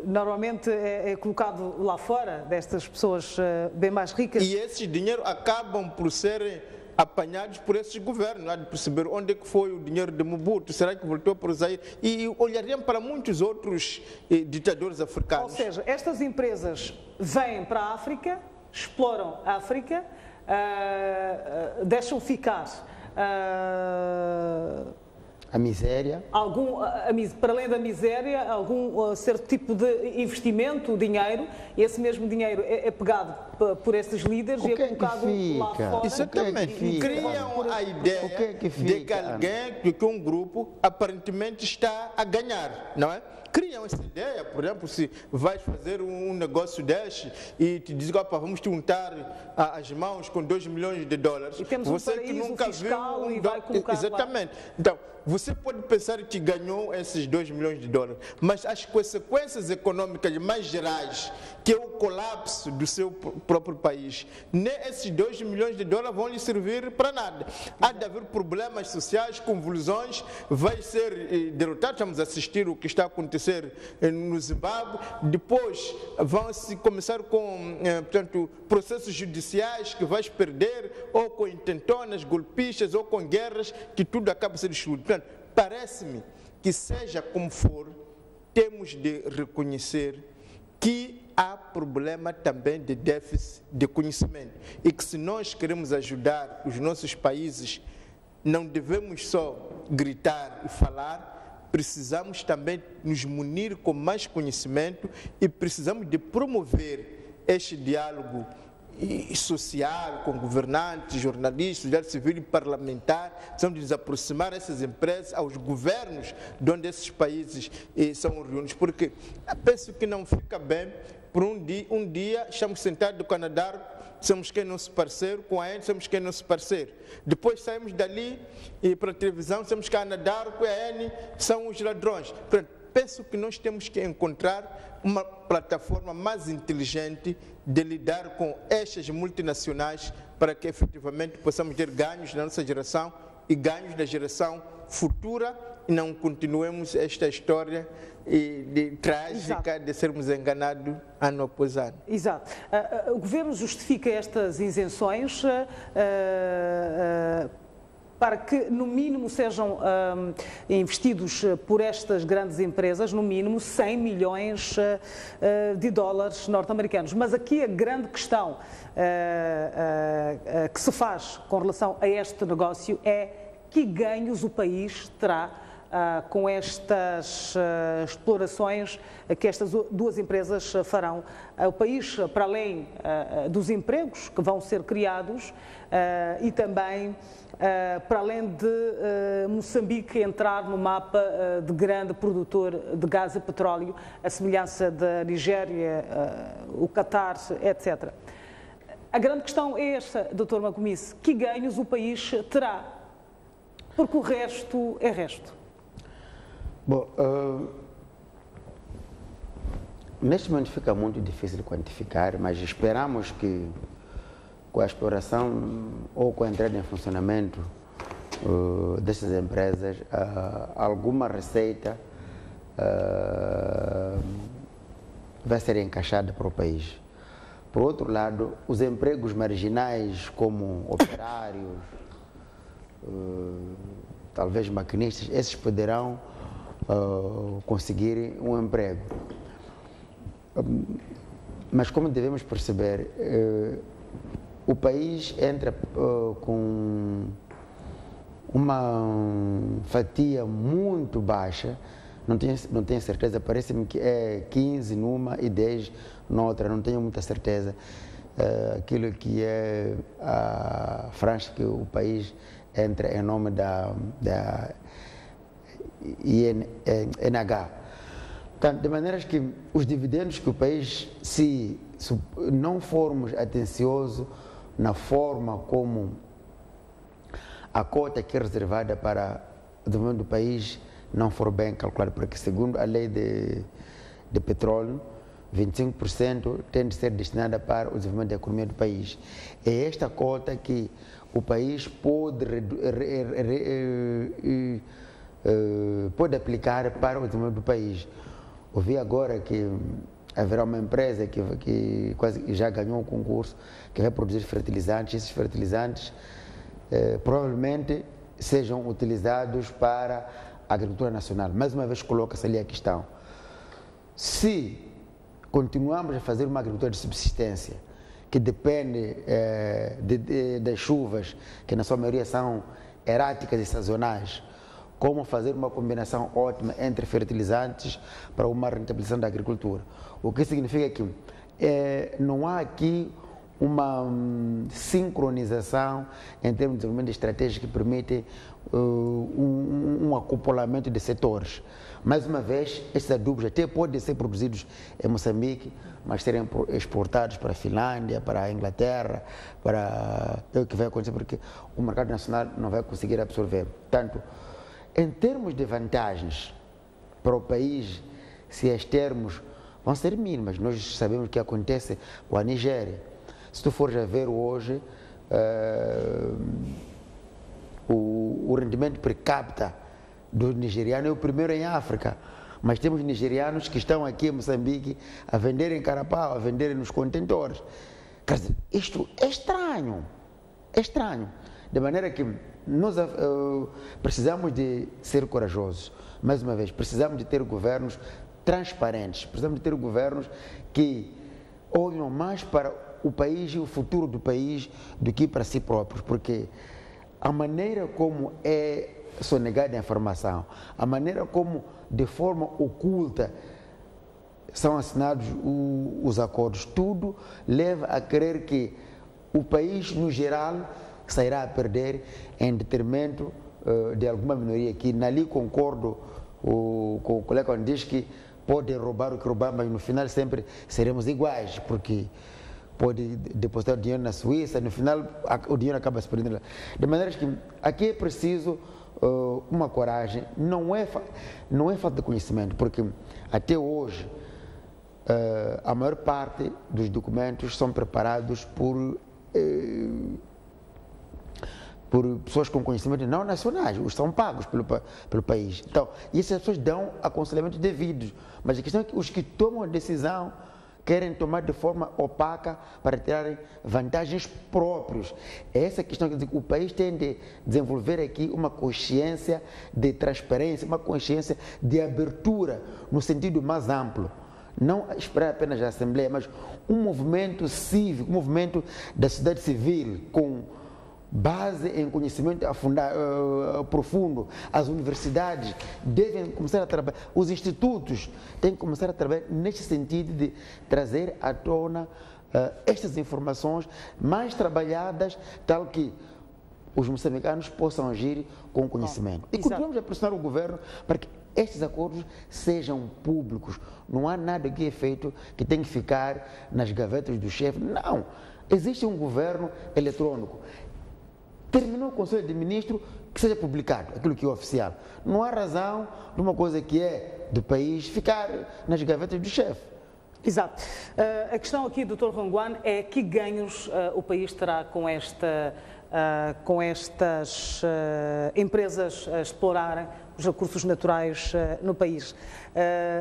normalmente é colocado lá fora destas pessoas bem mais ricas. E esses dinheiros acabam por serem apanhados por esses governos. Há de perceber onde é que foi o dinheiro de Mobutu, será que voltou para o Zaire? E olhariam para muitos outros ditadores africanos. Ou seja, estas empresas vêm para a África, exploram a África, deixam ficar a miséria. Para além da miséria, algum certo tipo de investimento, dinheiro, e esse mesmo dinheiro é pegado por esses líderes e é colocado lá fora. Exatamente. Criam a ideia de que alguém, que um grupo aparentemente está a ganhar, não é? Criam essa ideia, por exemplo, se vais fazer um negócio deste e te dizem, vamos te untar as mãos com 2 milhões de dólares. E temos você que nunca viu e vai colocar exatamente. Lá. Então, você pode pensar que ganhou esses 2 milhões de dólares, mas as consequências econômicas mais gerais, que é o colapso do seu próprio país, nem esses 2 milhões de dólares vão lhe servir para nada. Há de haver problemas sociais, convulsões, vai ser derrotado. Estamos a assistir o que está a acontecer no Zimbábue, depois vão-se começar com portanto, processos judiciais que vais perder, ou com intentonas, golpistas, ou com guerras, que tudo acaba sendo destruído. Portanto, parece-me que seja como for, temos de reconhecer que há problema também de déficit de conhecimento e que se nós queremos ajudar os nossos países, não devemos só gritar e falar, precisamos também nos munir com mais conhecimento e precisamos de promover este diálogo social com governantes, jornalistas, sociedade civil e parlamentar. Precisamos de nos aproximar essas empresas aos governos de onde esses países são oriundos, porque penso que não fica bem por um dia estamos sentados no Canadá, somos quem nosso parceiro, com a AN somos quem nosso parceiro. Depois saímos dali e para a televisão, somos que a nadar com a AN são os ladrões. Portanto, penso que nós temos que encontrar uma plataforma mais inteligente de lidar com estas multinacionais para que efetivamente possamos ter ganhos na nossa geração e ganhos da geração futura e não continuemos esta história trágica de sermos enganados ano após ano. Exato. O Governo justifica estas isenções para que, no mínimo, sejam investidos por estas grandes empresas, no mínimo 100 milhões de dólares norte-americanos. Mas aqui a grande questão que se faz com relação a este negócio é que ganhos o país terá com estas explorações que estas duas empresas farão. O país, para além dos empregos que vão ser criados e também para além de Moçambique entrar no mapa de grande produtor de gás e petróleo, a semelhança da Nigéria, o Catar, etc. A grande questão é esta, Dr. Macomice, que ganhos o país terá? Porque o resto é resto. Bom, neste momento fica muito difícil de quantificar, mas esperamos que com a exploração ou com a entrada em funcionamento destas empresas, alguma receita vai ser encaixada para o país. Por outro lado, os empregos marginais como operários, talvez maquinistas, esses poderão conseguir um emprego. Mas como devemos perceber, o país entra com uma fatia muito baixa, não tenho certeza, parece-me que é 15 numa e 10 noutra, não tenho muita certeza. Aquilo que é a França, que o país entra em nome da INH. Portanto, de maneira que os dividendos que o país, se não formos atenciosos na forma como a cota que é reservada para o desenvolvimento do país não for bem calculada, porque segundo a lei de petróleo, 25% tem de ser destinada para o desenvolvimento da economia do país. É esta cota que o país pode aplicar para o desenvolvimento do país. Ouvi agora que haverá uma empresa que quase já ganhou um concurso que vai produzir fertilizantes. Esses fertilizantes provavelmente sejam utilizados para a agricultura nacional. Mais uma vez coloca-se ali a questão. Se continuamos a fazer uma agricultura de subsistência, que depende das chuvas, que na sua maioria são erráticas e sazonais, como fazer uma combinação ótima entre fertilizantes para uma rentabilização da agricultura. O que significa que não há aqui uma sincronização em termos de desenvolvimento de estratégias que permitem um acoplamento de setores. Mais uma vez, estes adubos até podem ser produzidos em Moçambique, mas serem exportados para a Finlândia, para a Inglaterra, para o que vai acontecer, porque o mercado nacional não vai conseguir absorver. Portanto, em termos de vantagens para o país, se estes termos vão ser mínimas, nós sabemos o que acontece com a Nigéria. Se tu fores a ver hoje, o rendimento per capita do nigeriano é o primeiro em África, mas temos nigerianos que estão aqui em Moçambique a vender em Carapau, a vender nos contentores. Quer dizer, isto é estranho, de maneira que nós precisamos de ser corajosos. Mais uma vez, precisamos de ter governos transparentes, precisamos de ter governos que olham mais para o país e o futuro do país do que para si próprios, porque a maneira como é sonegada a informação, a maneira como de forma oculta são assinados os acordos, tudo leva a crer que o país no geral sairá a perder em detrimento de alguma minoria, que nali concordo com o colega quando diz que pode roubar o que roubar, mas no final sempre seremos iguais, porque pode depositar o dinheiro na Suíça, no final o dinheiro acaba se perdendo. De maneira que aqui é preciso uma coragem, não é falta de conhecimento, porque até hoje a maior parte dos documentos são preparados por pessoas com conhecimento não nacionais, os são pagos pelo país. Então, e essas pessoas dão aconselhamentos devidos, mas a questão é que os que tomam a decisão querem tomar de forma opaca para tirarem vantagens próprias. É essa questão que o país tem de desenvolver aqui uma consciência de transparência, uma consciência de abertura no sentido mais amplo. Não esperar apenas a Assembleia, mas um movimento cívico, um movimento da sociedade civil com base em conhecimento profundo. As universidades devem começar a trabalhar, os institutos têm que começar a trabalhar neste sentido de trazer à tona estas informações mais trabalhadas, tal que os moçambicanos possam agir com conhecimento. E continuamos a pressionar o governo para que estes acordos sejam públicos. Não há nada que é feito que tem que ficar nas gavetas do chefe. Não. Existe um governo eletrônico. Terminou o Conselho de Ministros, que seja publicado, aquilo que é oficial. Não há razão de uma coisa que é do país ficar nas gavetas do chefe. Exato. A questão aqui, Dr. Ronguane, é que ganhos o país terá com estas empresas a explorarem os recursos naturais no país.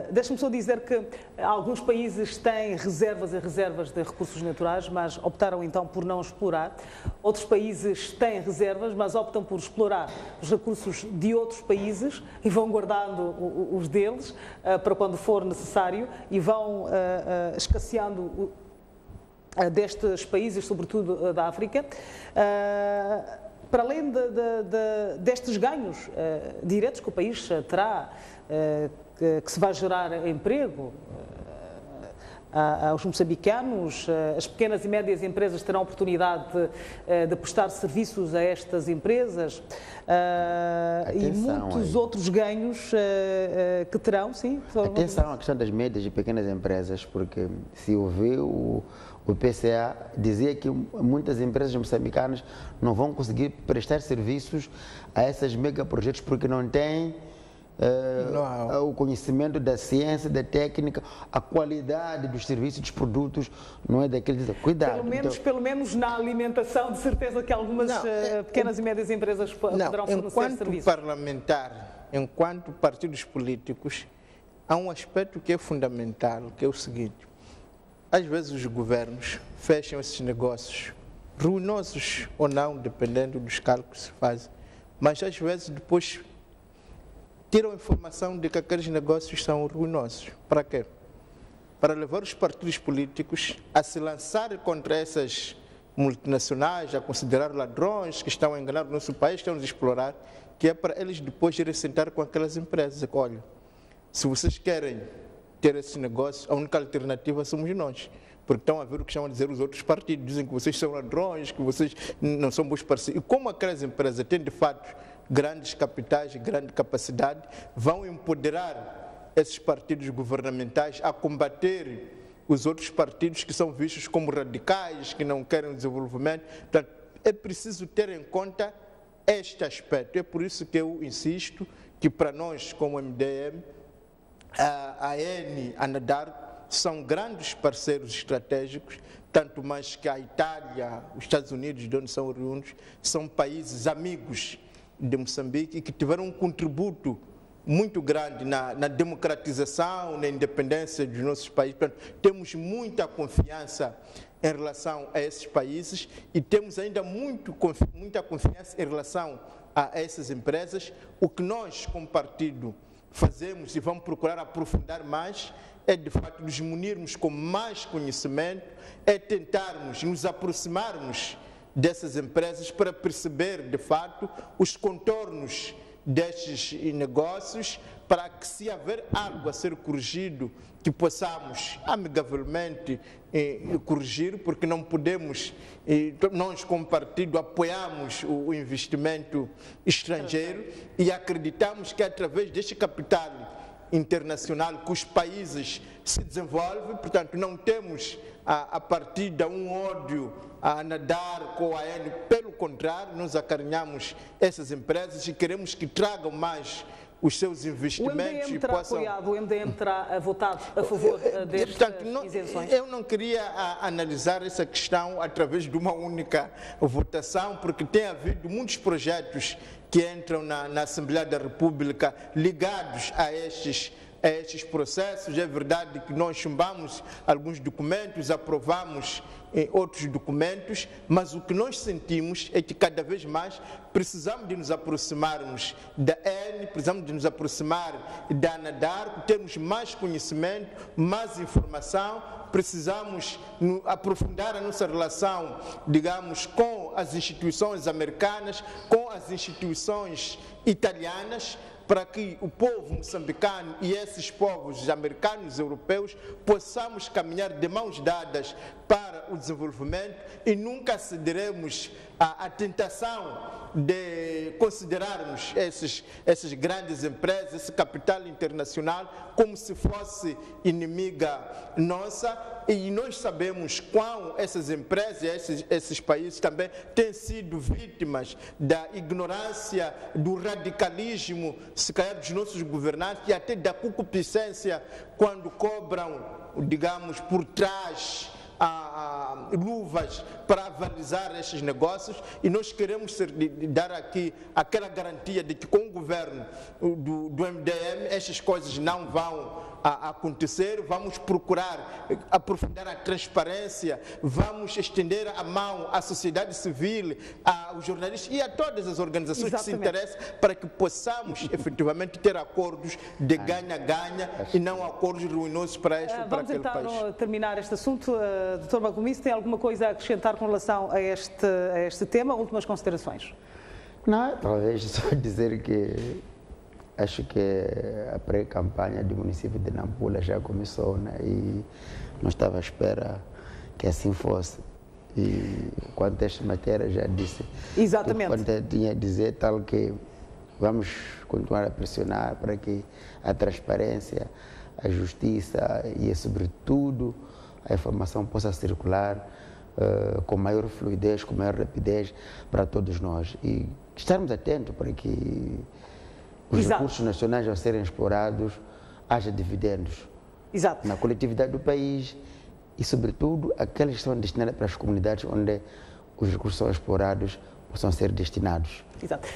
Deixe-me só dizer que alguns países têm reservas e reservas de recursos naturais, mas optaram então por não explorar. Outros países têm reservas, mas optam por explorar os recursos de outros países e vão guardando os deles para quando for necessário e vão escasseando destes países, sobretudo da África. Para além destes ganhos diretos que o país terá, que se vai gerar emprego aos moçambicanos, as pequenas e médias empresas terão oportunidade de prestar serviços a estas empresas e muitos outros ganhos que terão, sim. Atenção à questão das médias e pequenas empresas, porque se ouviu o PCA dizia que muitas empresas moçambicanas não vão conseguir prestar serviços a esses megaprojetos porque não têm o conhecimento da ciência, da técnica, a qualidade dos serviços, dos produtos, não é daqueles. Cuidado. Pelo menos na alimentação, de certeza que algumas pequenas e médias empresas poderão fornecer serviços. Enquanto parlamentar, enquanto partidos políticos, há um aspecto que é fundamental, que é o seguinte: às vezes os governos fecham esses negócios, ruinosos ou não, dependendo dos cálculos que se fazem, mas às vezes depois tiram a informação de que aqueles negócios são ruinosos. Para quê? Para levar os partidos políticos a se lançar contra essas multinacionais, a considerar ladrões que estão a enganar o nosso país, que estão a nos explorar, que é para eles depois irem sentar com aquelas empresas. Olha, se vocês querem ter esse negócio, a única alternativa somos nós. Porque estão a ver o que estão a dizer os outros partidos, dizem que vocês são ladrões, que vocês não são bons parceiros. E como aquelas empresas têm, de fato, grandes capitais, grande capacidade, vão empoderar esses partidos governamentais a combater os outros partidos que são vistos como radicais, que não querem desenvolvimento. Portanto, é preciso ter em conta este aspecto. É por isso que eu insisto que para nós, como MDM, a AN, a NADAR, são grandes parceiros estratégicos, tanto mais que a Itália, os Estados Unidos, de onde são oriundos, são países amigos de Moçambique e que tiveram um contributo muito grande na democratização, na independência dos nossos países. Portanto, temos muita confiança em relação a esses países e temos ainda muita confiança em relação a essas empresas. O que nós, como partido, fazemos e vamos procurar aprofundar mais é, de fato, nos munirmos com mais conhecimento, é tentarmos nos aproximarmos dessas empresas para perceber, de fato, os contornos destes negócios, para que, se haver algo a ser corrigido, que possamos amigavelmente corrigir, porque não podemos, nós como partido apoiamos o investimento estrangeiro e acreditamos que através deste capital internacional que os países se desenvolvem, portanto não temos a partir de um ódio a NADAR com a AN, pelo contrário, nós acarinhamos essas empresas e queremos que tragam mais os seus investimentos. O MDM terá apoiado, o MDM terá votado a favor destas isenções? Eu não queria analisar essa questão através de uma única votação, porque tem havido muitos projetos que entram na Assembleia da República ligados a estes a estes processos. É verdade que nós chumbamos alguns documentos, aprovamos outros documentos, mas o que nós sentimos é que cada vez mais precisamos de nos aproximarmos da ENE, precisamos de nos aproximar da ANADAR, termos mais conhecimento, mais informação, precisamos aprofundar a nossa relação, digamos, com as instituições americanas, com as instituições italianas, para que o povo moçambicano e esses povos americanos e europeus possamos caminhar de mãos dadas para o desenvolvimento e nunca cederemos à tentação de considerarmos essas grandes empresas, esse capital internacional, como se fosse inimiga nossa. E nós sabemos quão essas empresas, esses países também têm sido vítimas da ignorância, do radicalismo, se calhar dos nossos governantes, e até da concupiscência quando cobram, digamos, por trás luvas para avalizar estes negócios, e nós queremos dar aqui aquela garantia de que com o governo do MDM estas coisas não vão acontecer. Vamos procurar aprofundar a transparência, vamos estender a mão à sociedade civil, aos jornalistas e a todas as organizações que se interessam, para que possamos efetivamente ter acordos de ganha-ganha e não acordos ruinosos para este para aquele país. Vamos então terminar este assunto. Dr. Bagomisso, tem alguma coisa a acrescentar com relação a este tema? Últimas considerações? Não, talvez só dizer que acho que a pré-campanha do município de Nampula já começou, né? E não estava à espera que assim fosse. E quanto a esta matéria já disse. Exatamente. Quanto eu tinha a dizer, tal que vamos continuar a pressionar para que a transparência, a justiça e, sobretudo, a informação possa circular com maior fluidez, com maior rapidez para todos nós. E estarmos atentos para que os recursos nacionais, ao serem explorados, haja dividendos na coletividade do país e, sobretudo, aqueles que são destinados para as comunidades onde os recursos são explorados possam ser destinados. Exato.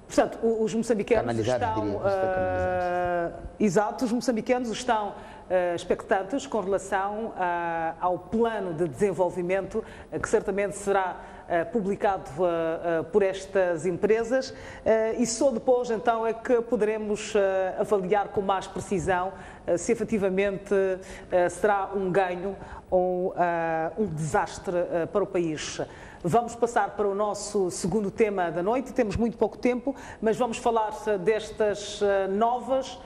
Portanto, os moçambicanos estão... os moçambicanos estão expectantes com relação ao plano de desenvolvimento que certamente será publicado por estas empresas e só depois então é que poderemos avaliar com mais precisão se efetivamente será um ganho ou um desastre para o país. Vamos passar para o nosso segundo tema da noite. Temos muito pouco tempo, mas vamos falar destas novas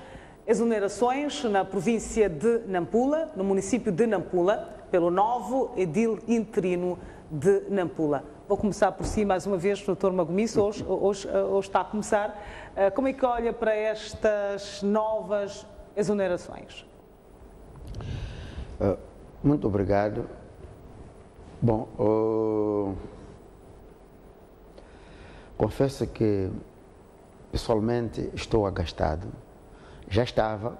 exonerações na província de Nampula, no município de Nampula, pelo novo edil interino de Nampula. Vou começar por si mais uma vez, Dr. Bagomisso, hoje está a começar. Como é que olha para estas novas exonerações? Muito obrigado. Bom, confesso que pessoalmente estou agastado. Já estava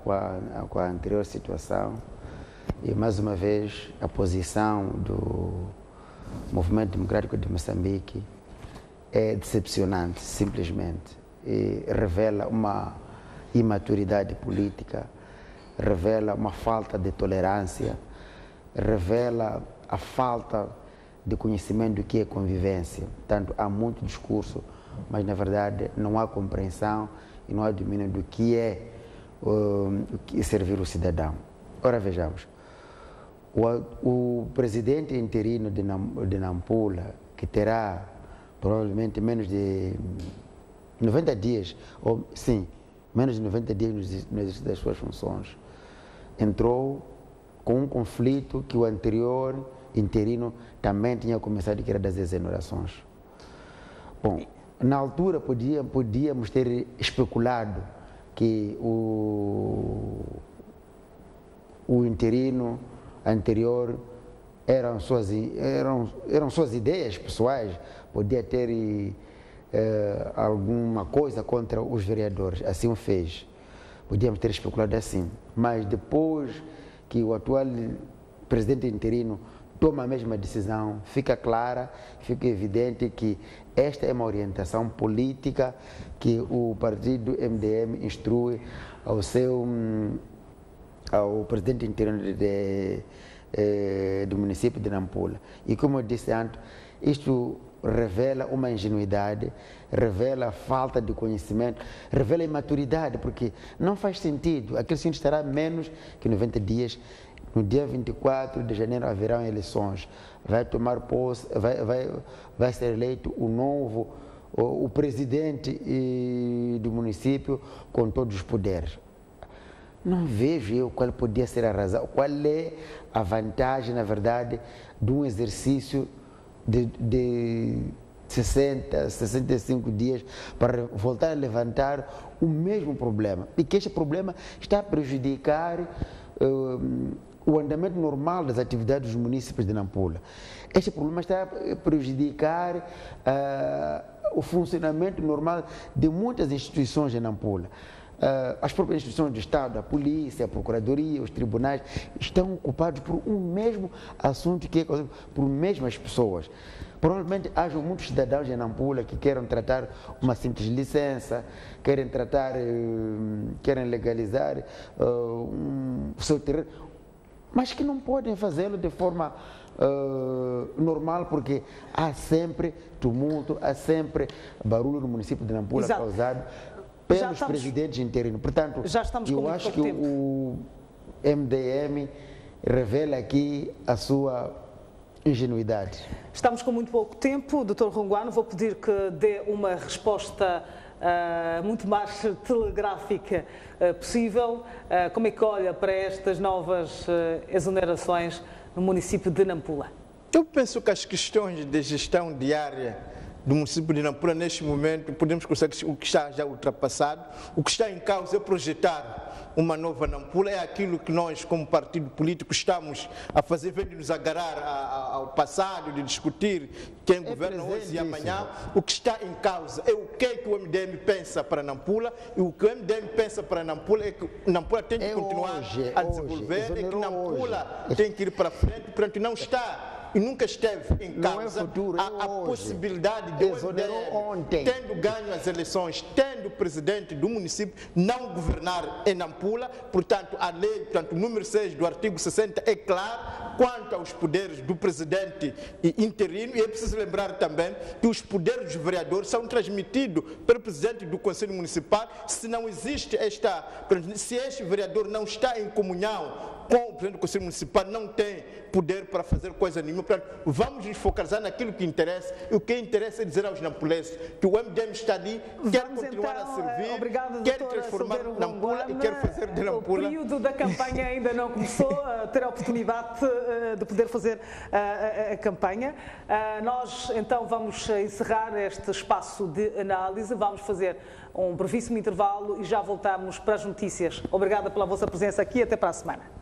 com a anterior situação e, mais uma vez, a posição do Movimento Democrático de Moçambique é decepcionante, simplesmente. E revela uma imaturidade política, revela uma falta de tolerância, revela a falta de conhecimento do que é convivência. Portanto, há muito discurso, mas, na verdade, não há compreensão e não há domínio do que é servir o cidadão. Ora, vejamos, o presidente interino de Nampula, que terá provavelmente menos de 90 dias, ou sim, menos de 90 dias no exercício das suas funções, entrou com um conflito que o anterior interino também tinha começado a criar das exonerações. Bom, na altura podíamos ter especulado que o interino anterior eram suas ideias pessoais, podia ter alguma coisa contra os vereadores, assim o fez. Podíamos ter especulado assim, mas depois que o atual presidente interino toma a mesma decisão, fica clara, fica evidente que esta é uma orientação política que o partido MDM instrui ao seu ao presidente interino do município de Nampula. E como eu disse antes, isto revela uma ingenuidade, revela falta de conhecimento, revela imaturidade, porque não faz sentido. Aquele senhor estará menos que 90 dias. No dia 24 de janeiro haverão eleições. Vai tomar posse, vai ser eleito o presidente do município com todos os poderes. Não vejo eu qual podia ser a razão, qual é a vantagem, na verdade, de um exercício de 60, 65 dias para voltar a levantar o mesmo problema. E que este problema está a prejudicar o andamento normal das atividades dos municípios de Nampula. Este problema está a prejudicar o funcionamento normal de muitas instituições de Nampula. As próprias instituições do Estado, a polícia, a procuradoria, os tribunais, estão ocupados por um mesmo assunto que é por mesmas pessoas. Provavelmente hajam muitos cidadãos em Nampula que queiram tratar uma simples licença, querem legalizar o seu terreno, mas que não podem fazê-lo de forma normal, porque há sempre tumulto, há sempre barulho no município de Nampula causado pelos presidentes interinos. Portanto, eu acho que o MDM revela aqui a sua ingenuidade. Estamos com muito pouco tempo. Dr. Ronguano, vou pedir que dê uma resposta muito mais telegráfica possível. Como é que olha para estas novas exonerações no município de Nampula? Eu penso que as questões de gestão diária do município de Nampula, neste momento, podemos considerar que o que está já ultrapassado. O que está em causa é projetar uma nova Nampula, é aquilo que nós, como partido político, estamos a fazer, vem de nos agarrar ao passado, de discutir quem governa hoje e amanhã. O que está em causa é o que o MDM pensa para Nampula, e o que o MDM pensa para Nampula é que Nampula tem que continuar a desenvolver, é que Nampula tem que ir para frente, portanto não está e nunca esteve em causa a possibilidade de o MDM, tendo ganho as eleições, tendo o presidente do município, não governar em Nampula. Portanto, a lei, portanto, o número 6 do artigo 60 é claro quanto aos poderes do presidente interino, e é preciso lembrar também que os poderes dos vereadores são transmitidos pelo presidente do Conselho Municipal. Se não existe se este vereador não está em comunhão com o presidente do Conselho Municipal, não tem poder para fazer coisa nenhuma. Portanto, vamos nos focalizar naquilo que interessa, e o que interessa é dizer aos nampulenses que o MDM está ali, quer continuar a servir, quer transformar Nampula e quer fazer de Nampula. O período da campanha ainda não começou, a ter a oportunidade de poder fazer a campanha. Nós então vamos encerrar este espaço de análise, vamos fazer um brevíssimo intervalo e já voltamos para as notícias. Obrigada pela vossa presença aqui e até para a semana.